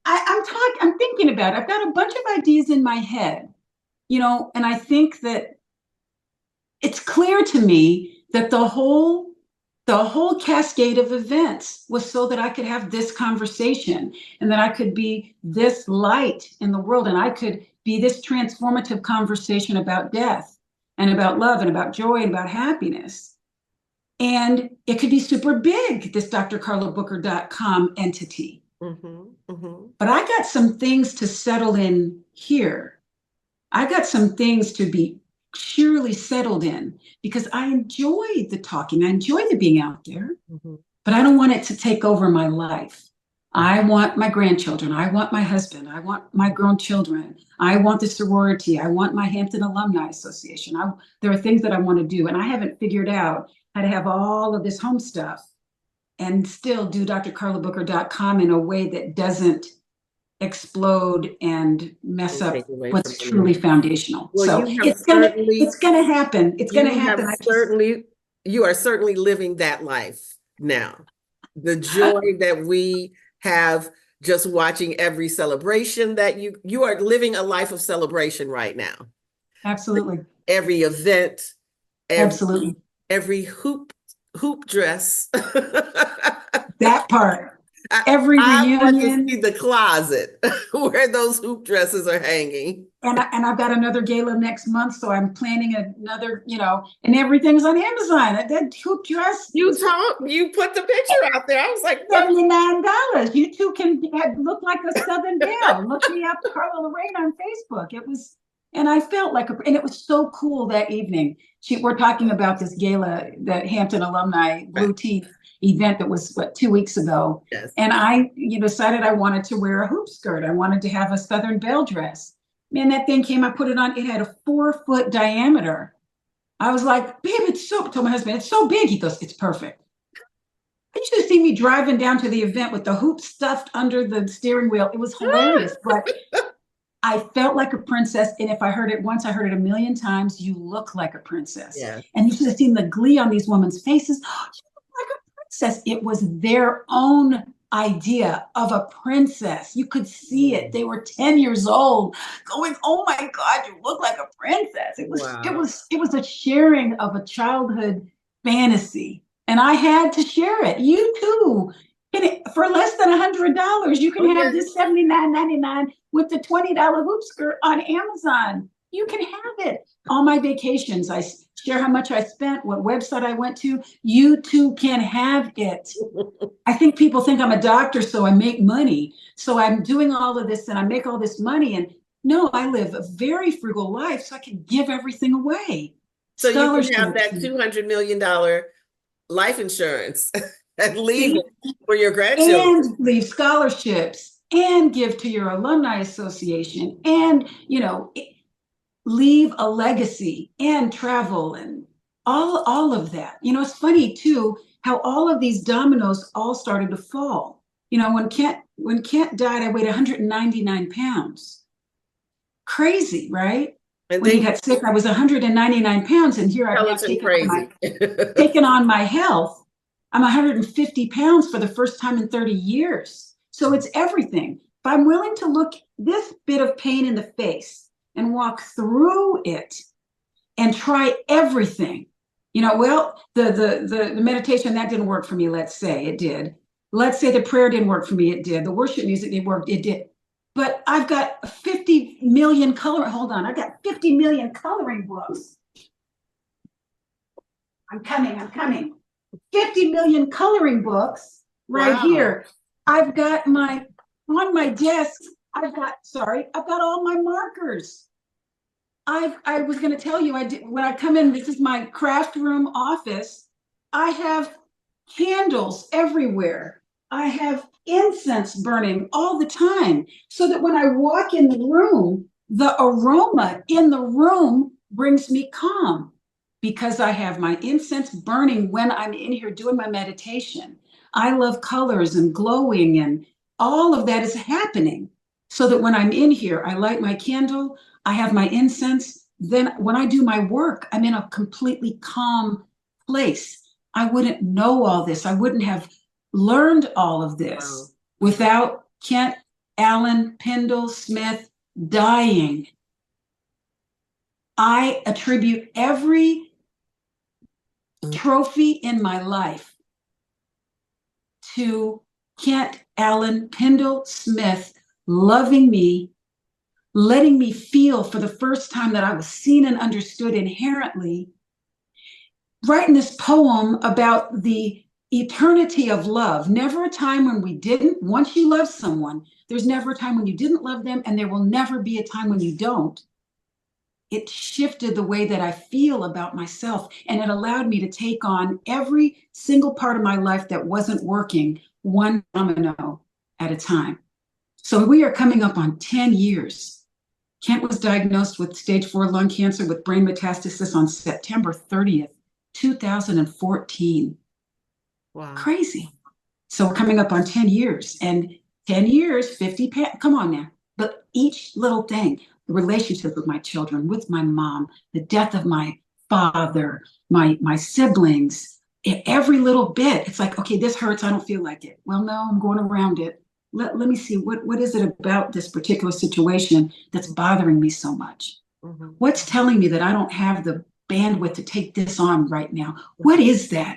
I'm thinking about it. I've got a bunch of ideas in my head, and I think that it's clear to me that the whole cascade of events was so that I could have this conversation and that I could be this light in the world and I could be this transformative conversation about death and about love and about joy and about happiness. And it could be super big, this drkarlabooker.com entity. Hmm. Hmm. But I got some things to settle in here. I got some things to be surely settled in because I enjoyed the talking. I enjoyed the being out there, Mhm. but I don't want it to take over my life. I want my grandchildren. I want my husband. I want my grown children. I want the sorority. I want my Hampton Alumni Association. There are things that I want to do, and I haven't figured out how to have all of this home stuff and still do drkarlabooker.com in a way that doesn't explode and mess And up take away from what's anyone. truly foundational. Well, So it's gonna happen. It's gonna you have happen. certainly, you are certainly living that life now. The joy that we have just watching every celebration that you are living a life of celebration right now. Absolutely. Every event, every Absolutely. every hoop dress. That part. I, Every I want to see reunion. the closet where those hoop dresses are hanging. And I've got another gala next month, so I'm planning another, and everything's on Amazon. That hoop dress You was talk, you put the picture out there. I was like, what? $79. You two can look like a Southern Belle. Look me up, Karla Lorraine on Facebook. It was, and I felt like, and it was so cool that evening. We're talking about this gala, the Hampton Alumni Blue Teeth event that was 2 weeks ago. Yes. And I, decided I wanted to wear a hoop skirt. I wanted to have a Southern Belle dress. Man, that thing came, I put it on, it had a 4-foot diameter. I was like, babe, told my husband, it's so big. He goes, it's perfect. You should have seen me driving down to the event with the hoop stuffed under the steering wheel. It was hilarious, but I felt like a princess. And if I heard it once, I heard it a million times. You look like a princess. Yeah. And you should have seen the glee on these women's faces. Oh, you look like a princess. It was their own idea of a princess. You could see it. They were 10 years old going, oh my God, you look like a princess. It was a sharing of a childhood fantasy. And I had to share it. You too. For less than $100, you can have this $79.99 with the $20 hoop skirt on Amazon. You can have it. All my vacations, I share how much I spent, what website I went to. You too can have it. I think people think I'm a doctor, so I make money. So I'm doing all of this and I make all this money. And no, I live a very frugal life, so I can give everything away. So you can have that $200 million life insurance and leave it for your grandchildren. And leave scholarships and give to your alumni association and, leave a legacy and travel and all of that. It's funny too, how all of these dominoes all started to fall. When Kent died, I weighed 199 pounds. Crazy, right? And When he then got sick, I was 199 pounds, and here I've now taken on my health. I'm 150 pounds for the first time in 30 years. So it's everything. If I'm willing to look this bit of pain in the face and walk through it and try everything, the meditation, that didn't work for me. Let's say it did. Let's say the prayer didn't work for me. It did. The worship music didn't work. It did. But I've got 50 million I've got 50 million coloring books. I'm coming. 50 million coloring books right here. I've got on my desk, I've got all my markers. I was going to tell you, when I come in, this is my craft room office. I have candles everywhere. I have incense burning all the time, so that when I walk in the room, the aroma in the room brings me calm, because I have my incense burning when I'm in here doing my meditation. I love colors and glowing, and all of that is happening, so that when I'm in here, I light my candle, I have my incense. Then when I do my work, I'm in a completely calm place. I wouldn't know all this. I wouldn't have learned all of this without Kent Allen Pendle Smith dying. I attribute every trophy in my life to Kent Allen Pendle Smith loving me, letting me feel for the first time that I was seen and understood inherently, writing this poem about the eternity of love. Never a time when we didn't. Once you love someone, there's never a time when you didn't love them, and there will never be a time when you don't. it shifted the way that I feel about myself. And it allowed me to take on every single part of my life that wasn't working, one domino at a time. So we are coming up on 10 years. Kent was diagnosed with stage 4 lung cancer with brain metastasis on September 30th, 2014. Wow. Crazy. So we're coming up on 10 years, and 10 years, 50 pounds. Come on now. But each little thing, the relationship with my children, with my mom, the death of my father, my siblings, every little bit, it's like, okay, this hurts. I don't feel like it. Well, no, I'm going around it. Let me see, what is it about this particular situation that's bothering me so much? Mhm. What's telling me that I don't have the bandwidth to take this on right now? What is that?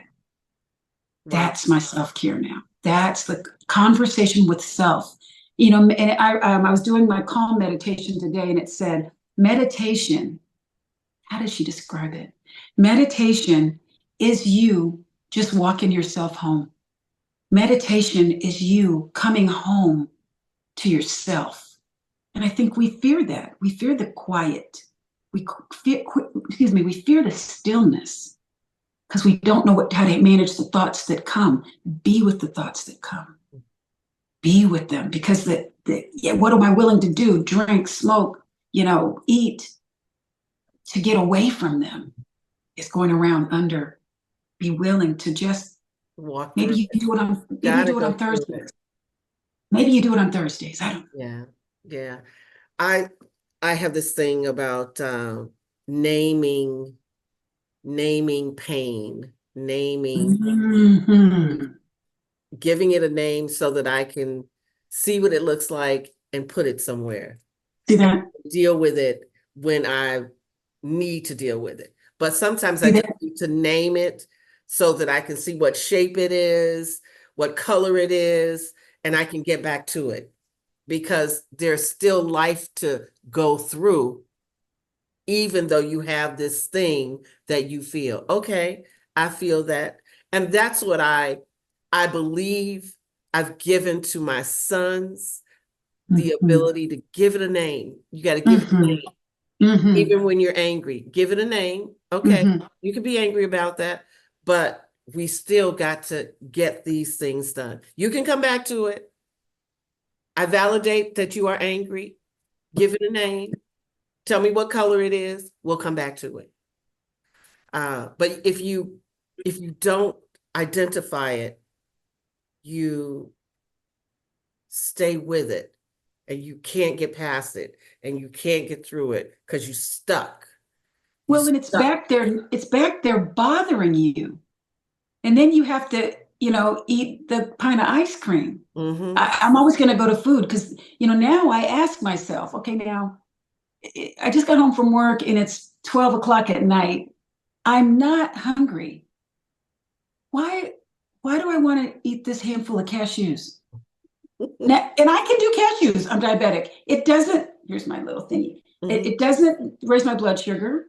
Wow. That's my self-care now. That's the conversation with self. You know, and I was doing my calm meditation today, and it said, meditation, how does she describe it? Meditation is you just walking yourself home. Meditation is you coming home to yourself. And I think we fear that. We fear the quiet. We fear, excuse me, we fear the stillness because we don't know how to manage the thoughts that come. Be with the thoughts that come. Be with them, because yeah, what am I willing to do? Drink, smoke, eat to get away from them. Is going around under. Be willing to just, Walk maybe through you it. do it on maybe you Gotta do it go on through Thursdays. it. Maybe you do it on Thursdays. I don't. Yeah. Yeah. I I have this thing about naming naming pain, naming, Mhm. giving it a name so that I can see what it looks like and put it somewhere See and that? deal with it when I need to deal with it. But sometimes I See just that? need to name it so that I can see what shape it is, what color it is, and I can get back to it because there's still life to go through, even though you have this thing that you feel. Okay, I feel that. And that's what I believe I've given to my sons the Mhm. ability to give it a name. You got to give it a Mhm. name. Mhm. Even when you're angry, give it a name. Okay, Mhm. you can be angry about that, but we still got to get these things done. You can come back to it. I validate that you are angry. Give it a name. Tell me what color it is. We'll come back to it. But if you don't identify it, you stay with it and you can't get past it and you can't get through it because you stuck. You Well, and it's stuck. back there. It's back there bothering you, and then you have to, eat the pint of ice cream. Mm-hmm. I'm always going to go to food because, now I ask myself, okay, now I just got home from work and it's 12 o'clock at night. I'm not hungry. Why? Why do I want to eat this handful of cashews? Now, and I can do cashews. I'm diabetic. It doesn't. Here's my little thingy. It, Mm-hmm. it doesn't raise my blood sugar.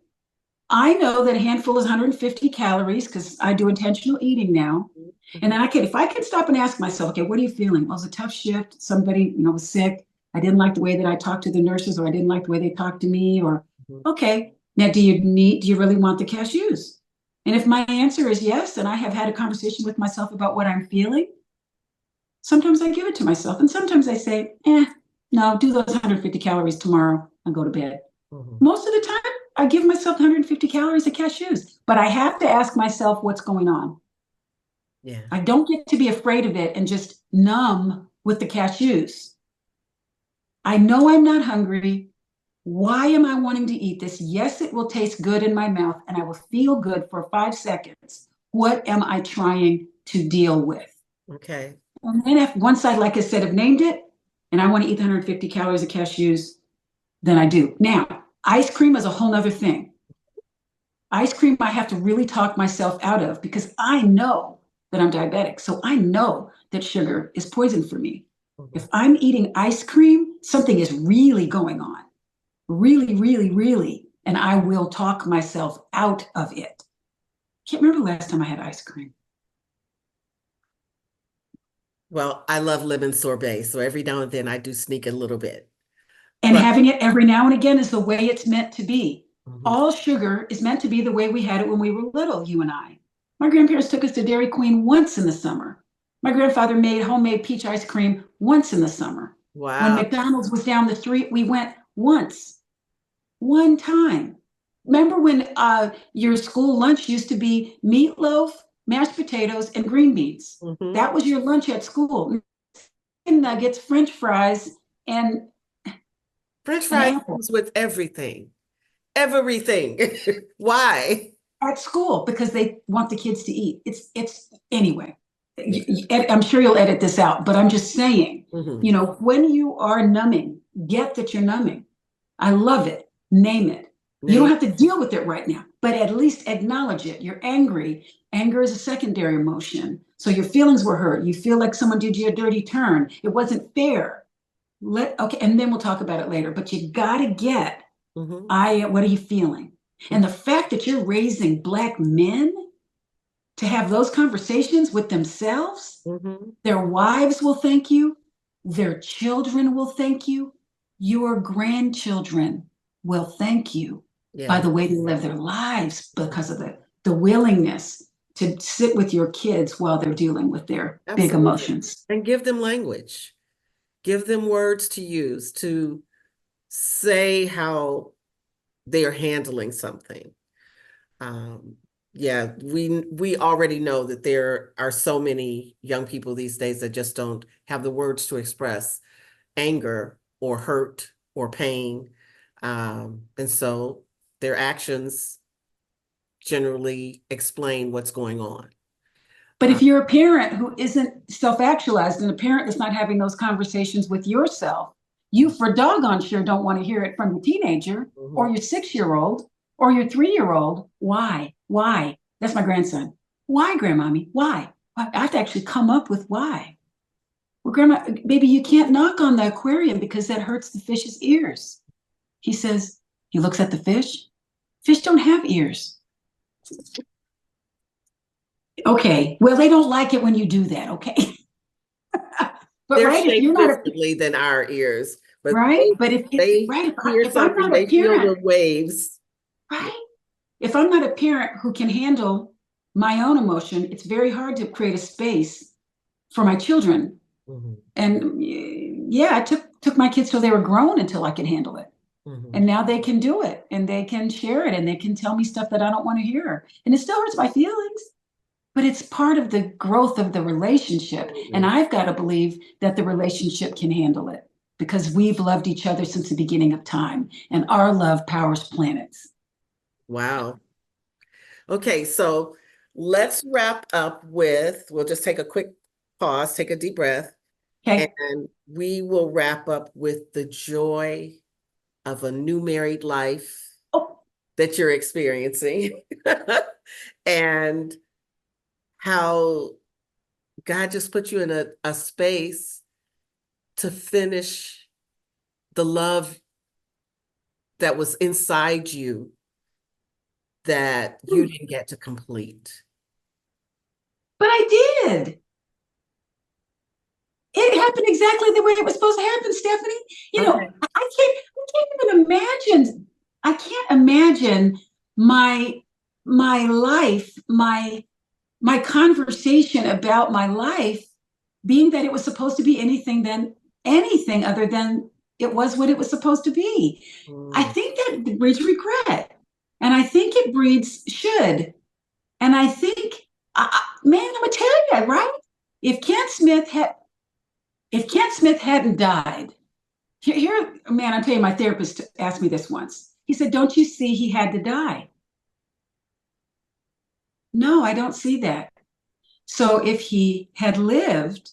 I know that a handful is 150 calories because I do intentional eating now. And then if I could stop and ask myself, okay, what are you feeling? Well, it was a tough shift. Somebody, was sick. I didn't like the way that I talked to the nurses, or I didn't like the way they talked to me, or, Mm-hmm. okay, now do you really want the cashews? And if my answer is yes, and I have had a conversation with myself about what I'm feeling, sometimes I give it to myself. And sometimes I say, no, do those 150 calories tomorrow and go to bed. Mm-hmm. Most of the time, I give myself 150 calories of cashews, but I have to ask myself what's going on. Yeah. I don't get to be afraid of it and just numb with the cashews. I know I'm not hungry. Why am I wanting to eat this? Yes, it will taste good in my mouth and I will feel good for 5 seconds. What am I trying to deal with? Okay. And then once I, like I said, have named it and I want to eat 150 calories of cashews, then I do. Now, ice cream is a whole nother thing. Ice cream, I have to really talk myself out of because I know that I'm diabetic. So I know that sugar is poison for me. Mm-hmm. If I'm eating ice cream, something is really going on. Really, really, really. And I will talk myself out of it. Can't remember the last time I had ice cream. Well, I love lemon sorbet, so every now and then I do sneak a little bit. And But having it every now and again is the way it's meant to be. Mhm. All sugar is meant to be the way we had it when we were little, you and I. My grandparents took us to Dairy Queen once in the summer. My grandfather made homemade peach ice cream once in the summer. When Wow. McDonald's was down the street, we went once, one time. Remember when your school lunch used to be meatloaf, mashed potatoes, and green beans? Hmm. That was your lunch at school. Nuggets, French fries, and French an fries apple comes with everything. Everything. Why? at school because they want the kids to eat. It's anyway. I'm sure you'll edit this out, but I'm just saying, Hmm. when you are numbing, get that you're numbing. I love it. Name it. You don't Name. have to deal with it right now, but at least acknowledge it. You're angry. Anger is a secondary emotion. So your feelings were hurt. You feel like someone did you a dirty turn. It wasn't fair. Okay, and then we'll talk about it later. But you gotta get Hmm. what are you feeling? And the fact that you're raising Black men to have those conversations with themselves, Hmm. their wives will thank you, their children will thank you, your grandchildren will thank you by Yeah. the way they live their lives because of the willingness to sit with your kids while they're dealing with their big Absolutely. emotions. And give them language. Give them words to use to say how they are handling something. Um, yeah, we already know that there are so many young people these days that just don't have the words to express anger or hurt or pain. And so their actions generally explain what's going on. But Uh, if you're a parent who isn't self actualized and a parent that's not having those conversations with yourself, you for doggone sure don't want to hear it from your teenager or mhm. your 6 year old or your 3 year old. Why? Why? That's my grandson. Why, grandmommy? Why? I have to actually come up with why. Well, grandma, baby, you can't knock on the aquarium because that hurts the fish's ears. He says, he looks at the fish. Fish don't have ears. Okay. Well, they don't like it when you do that. Okay. But They're right, if you're shaped not a differently than our ears, but right, but if they right, hear if I'm something, not a they feel parent, the waves. right, if I'm not a parent who can handle my own emotion, it's very hard to create a space for my children. Mhm, And yeah, it took my kids till they were grown until I could handle it. mhm. And now they can do it and they can share it and they can tell me stuff that I don't want to hear. And it still hurts my feelings, but it's part of the growth of the relationship. And Absolutely. I've got to believe that the relationship can handle it because we've loved each other since the beginning of time and our love powers planets. Wow. Okay, so let's wrap up with, we'll just take a quick pause, take a deep breath, Okay. and we will wrap up with the joy of a new married life Oh, that you're experiencing and how God just put you in a space to finish the love that was inside you that you didn't get to complete. but I did. It happened exactly the way it was supposed to happen, Stephanie. Okay. I can't even imagine. I can't imagine my my life, my conversation about my life being that it was supposed to be anything other than it was what it was supposed to be. I Mm. think that breeds regret. And I think it breeds should. And I think, man, I'm gonna tell you, right? If Kent Smith had, if Kent Smith hadn't died, man, I'm telling you, my therapist asked me this once. He said, "Don't you see he had to die?" No, I don't see that. So if he had lived,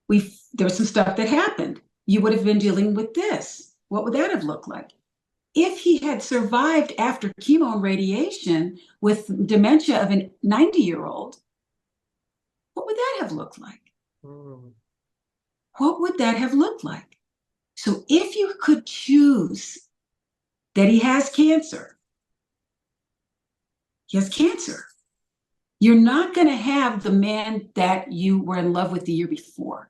there was some stuff that happened. You would have been dealing with this. What would that have looked like? If he had survived after chemo and radiation with dementia of a 90-year-old, what would that have looked like? Mm. What would that have looked like? So if you could choose that he has cancer, you're not going to have the man that you were in love with the year before.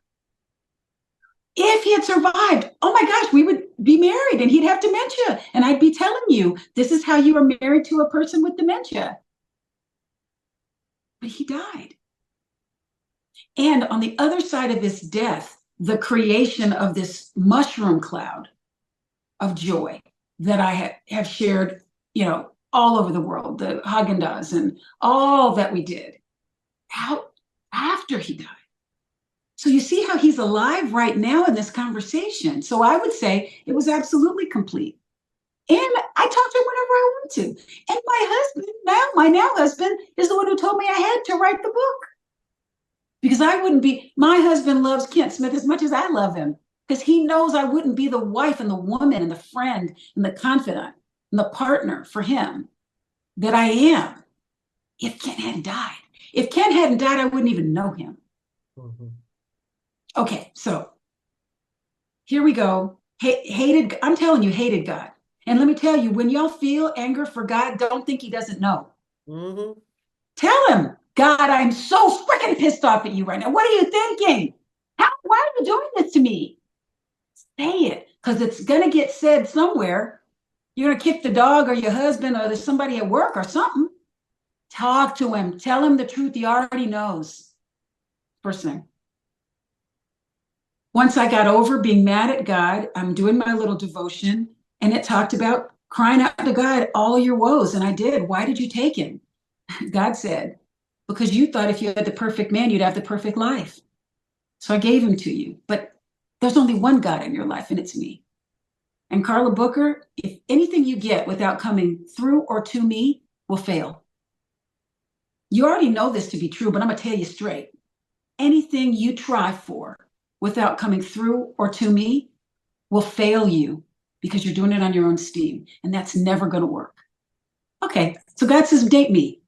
If he had survived, oh my gosh, we would be married and he'd have dementia. And I'd be telling you, this is how you are married to a person with dementia. But he died. And on the other side of his death, the creation of this mushroom cloud of joy that I have shared, all over the world, the Haagen-Dazs and all that we did out after he died. So you see how he's alive right now in this conversation. So I would say it was absolutely complete. And I talk to him whenever I want to. And my husband, my now husband, is the one who told me I had to write the book. Because my husband loves Kent Smith as much as I love him. Because he knows I wouldn't be the wife and the woman and the friend and the confidant and the partner for him that I am if Kent hadn't died. If Kent hadn't died, I wouldn't even know him. Mm-hmm. Okay, so here we go. I'm telling you, hated God. And let me tell you, when y'all feel anger for God, don't think he doesn't know. Mm-hmm. Tell him, God, I'm so freaking pissed off at you right now. What are you thinking? Why are you doing this to me? Say it, because it's going to get said somewhere. You're going to kick the dog or your husband or there's somebody at work or something. Talk to him. Tell him the truth he already knows. First thing. Once I got over being mad at God, I'm doing my little devotion, and it talked about crying out to God all your woes. And I did. Why did you take him? God said, because you thought if you had the perfect man, you'd have the perfect life. So I gave him to you. But there's only one God in your life, and it's me. And Karla Booker, if anything you get without coming through or to me will fail. You already know this to be true, but I'm going to tell you straight. Anything you try for without coming through or to me will fail you because you're doing it on your own steam. And that's never going to work. Okay, so God says, date me.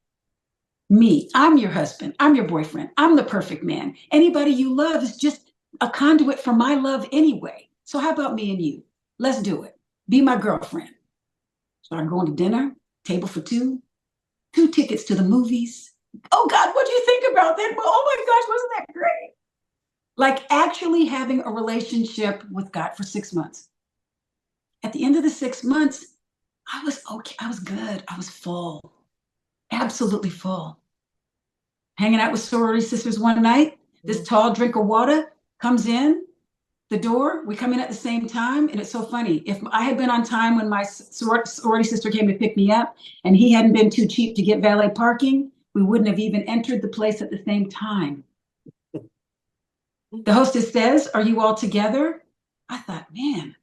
Me, I'm your husband. I'm your boyfriend. I'm the perfect man. Anybody you love is just a conduit for my love anyway. So how about me and you? Let's do it. Be my girlfriend. Start going to dinner, table for two tickets to the movies. Oh God, what do you think about that? Well, oh my gosh, wasn't that great? Like actually having a relationship with God for 6 months. At the end of the 6 months, I was okay. I was good. I was full, absolutely full. Hanging out with sorority sisters one night, this tall drink of water comes in the door. We come in at the same time. And it's so funny. If I had been on time when my sorority sister came to pick me up and he hadn't been too cheap to get valet parking, we wouldn't have even entered the place at the same time. The hostess says, are you all together? I thought, man,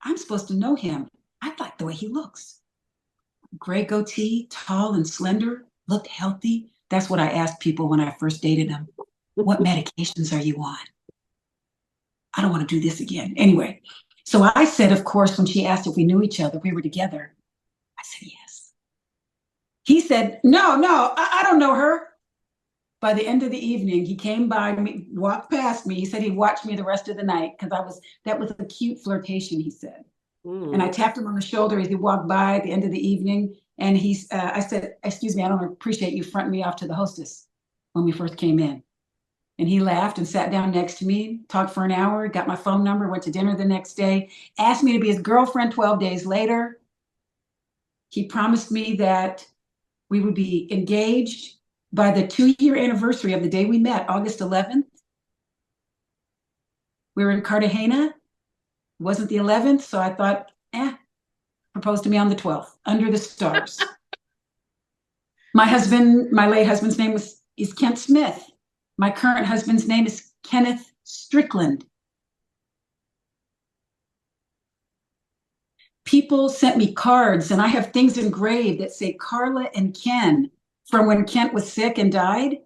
I'm supposed to know him. I like the way he looks. Gray goatee, tall and slender, looked healthy. That's what I asked people when I first dated him. What medications are you on? I don't want to do this again. Anyway, so I said, of course, when she asked if we knew each other, we were together. I said, yes. He said, no, I don't know her. By the end of the evening, he came by me, walked past me. He said he'd watch me the rest of the night because that was a cute flirtation, he said. And I tapped him on the shoulder as he walked by at the end of the evening. And I said, excuse me, I don't appreciate you fronting me off to the hostess when we first came in. And he laughed and sat down next to me, talked for an hour, got my phone number, went to dinner the next day, asked me to be his girlfriend 12 days later. He promised me that we would be engaged by the 2-year anniversary of the day we met, August 11th. We were in Cartagena. It wasn't the 11th, so I thought, proposed to me on the 12th, under the stars. My late husband's name is Kent Smith. My current husband's name is Kenneth Strickland. People sent me cards, and I have things engraved that say Karla and Ken from when Kent was sick and died.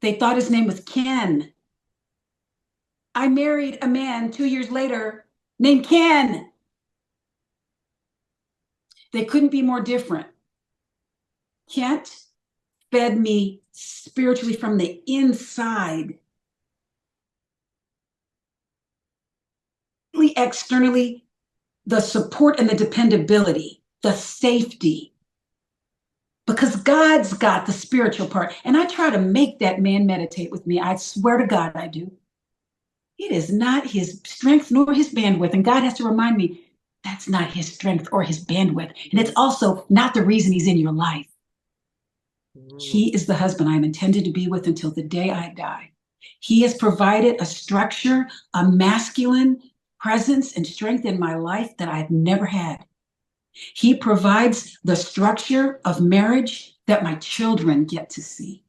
They thought his name was Ken. I married a man 2 years later named Ken. They couldn't be more different. Kent fed me spiritually from the inside. Externally, the support and the dependability, the safety. Because God's got the spiritual part. And I try to make that man meditate with me. I swear to God I do. It is not his strength nor his bandwidth. And God has to remind me that's not his strength or his bandwidth. And it's also not the reason he's in your life. Mm. He is the husband I am intended to be with until the day I die. He has provided a structure, a masculine presence and strength in my life that I've never had. He provides the structure of marriage that my children get to see.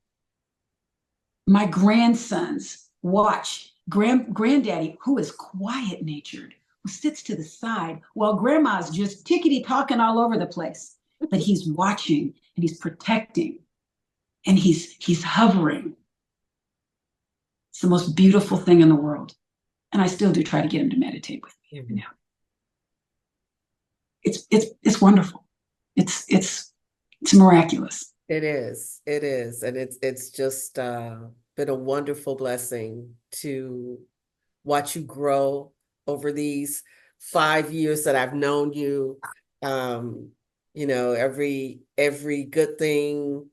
My grandsons watch granddaddy, who is quiet natured, who sits to the side while grandma's just tickety talking all over the place. But he's watching and he's protecting and he's hovering. It's the most beautiful thing in the world. And I still do try to get him to meditate with me every now. It's wonderful. It's miraculous. It is. It is. And it's just been a wonderful blessing to watch you grow over these 5 years that I've known you. You know, every good thing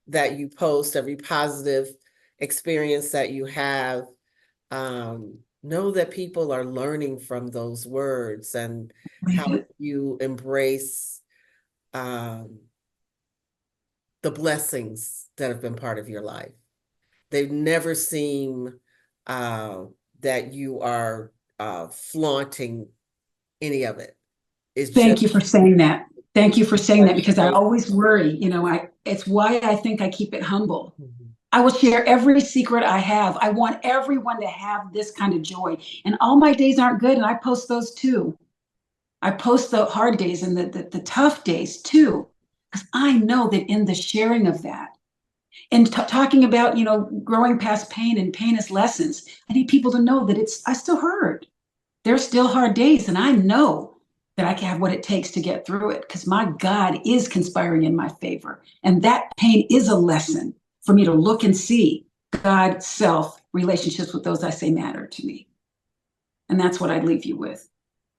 that you post, every positive experience that you have, know that people are learning from those words and how you embrace the blessings that have been part of your life. They never seem that you are flaunting any of it. It's Thank just you for saying that. Thank you for saying that, because I always worry, it's why I think I keep it humble. I will share every secret I have. I want everyone to have this kind of joy. And all my days aren't good, and I post those too. I post the hard days and the tough days too, because I know that in the sharing of that and talking about, growing past pain and pain as lessons, I need people to know that I still hurt. There's still hard days, and I know that I can have what it takes to get through it, because my God is conspiring in my favor. And that pain is a lesson for me to look and see God, self, relationships with those I say matter to me. And that's what I'd leave you with.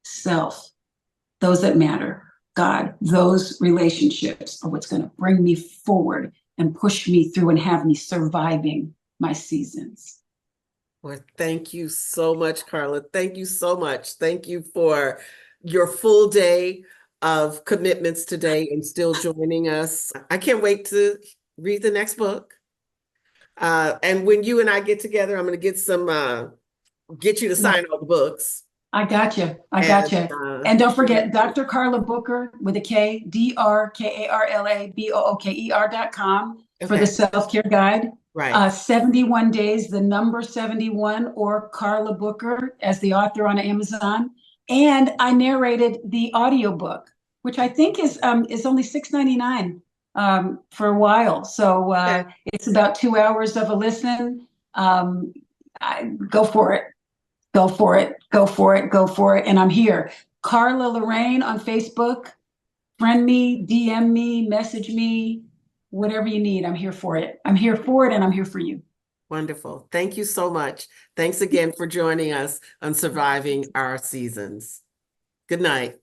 Self, those that matter, God, those relationships are what's going to bring me forward and push me through and have me surviving my seasons. Well, thank you so much, Karla. Thank you so much. Thank you for your full day of commitments today and still joining us. I can't wait to read the next book. And when you and I get together, I'm going to get you to sign all the books. I got you. And don't forget Dr. Karla Booker with a K, DrKarlaBooker.com for the self-care guide. Right. 71 days, the number 71, or Karla Booker as the author on Amazon. And I narrated the audiobook, which I think is only $6.99 for a while. So it's about 2 hours of a listen. Go for it. Go for it. Go for it. Go for it. And I'm here. Karla Lorraine on Facebook. Friend me, DM me, message me, whatever you need. I'm here for it. I'm here for it, and I'm here for you. Wonderful. Thank you so much. Thanks again for joining us on Surviving Our Seasons. Good night.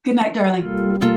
Good night, darling.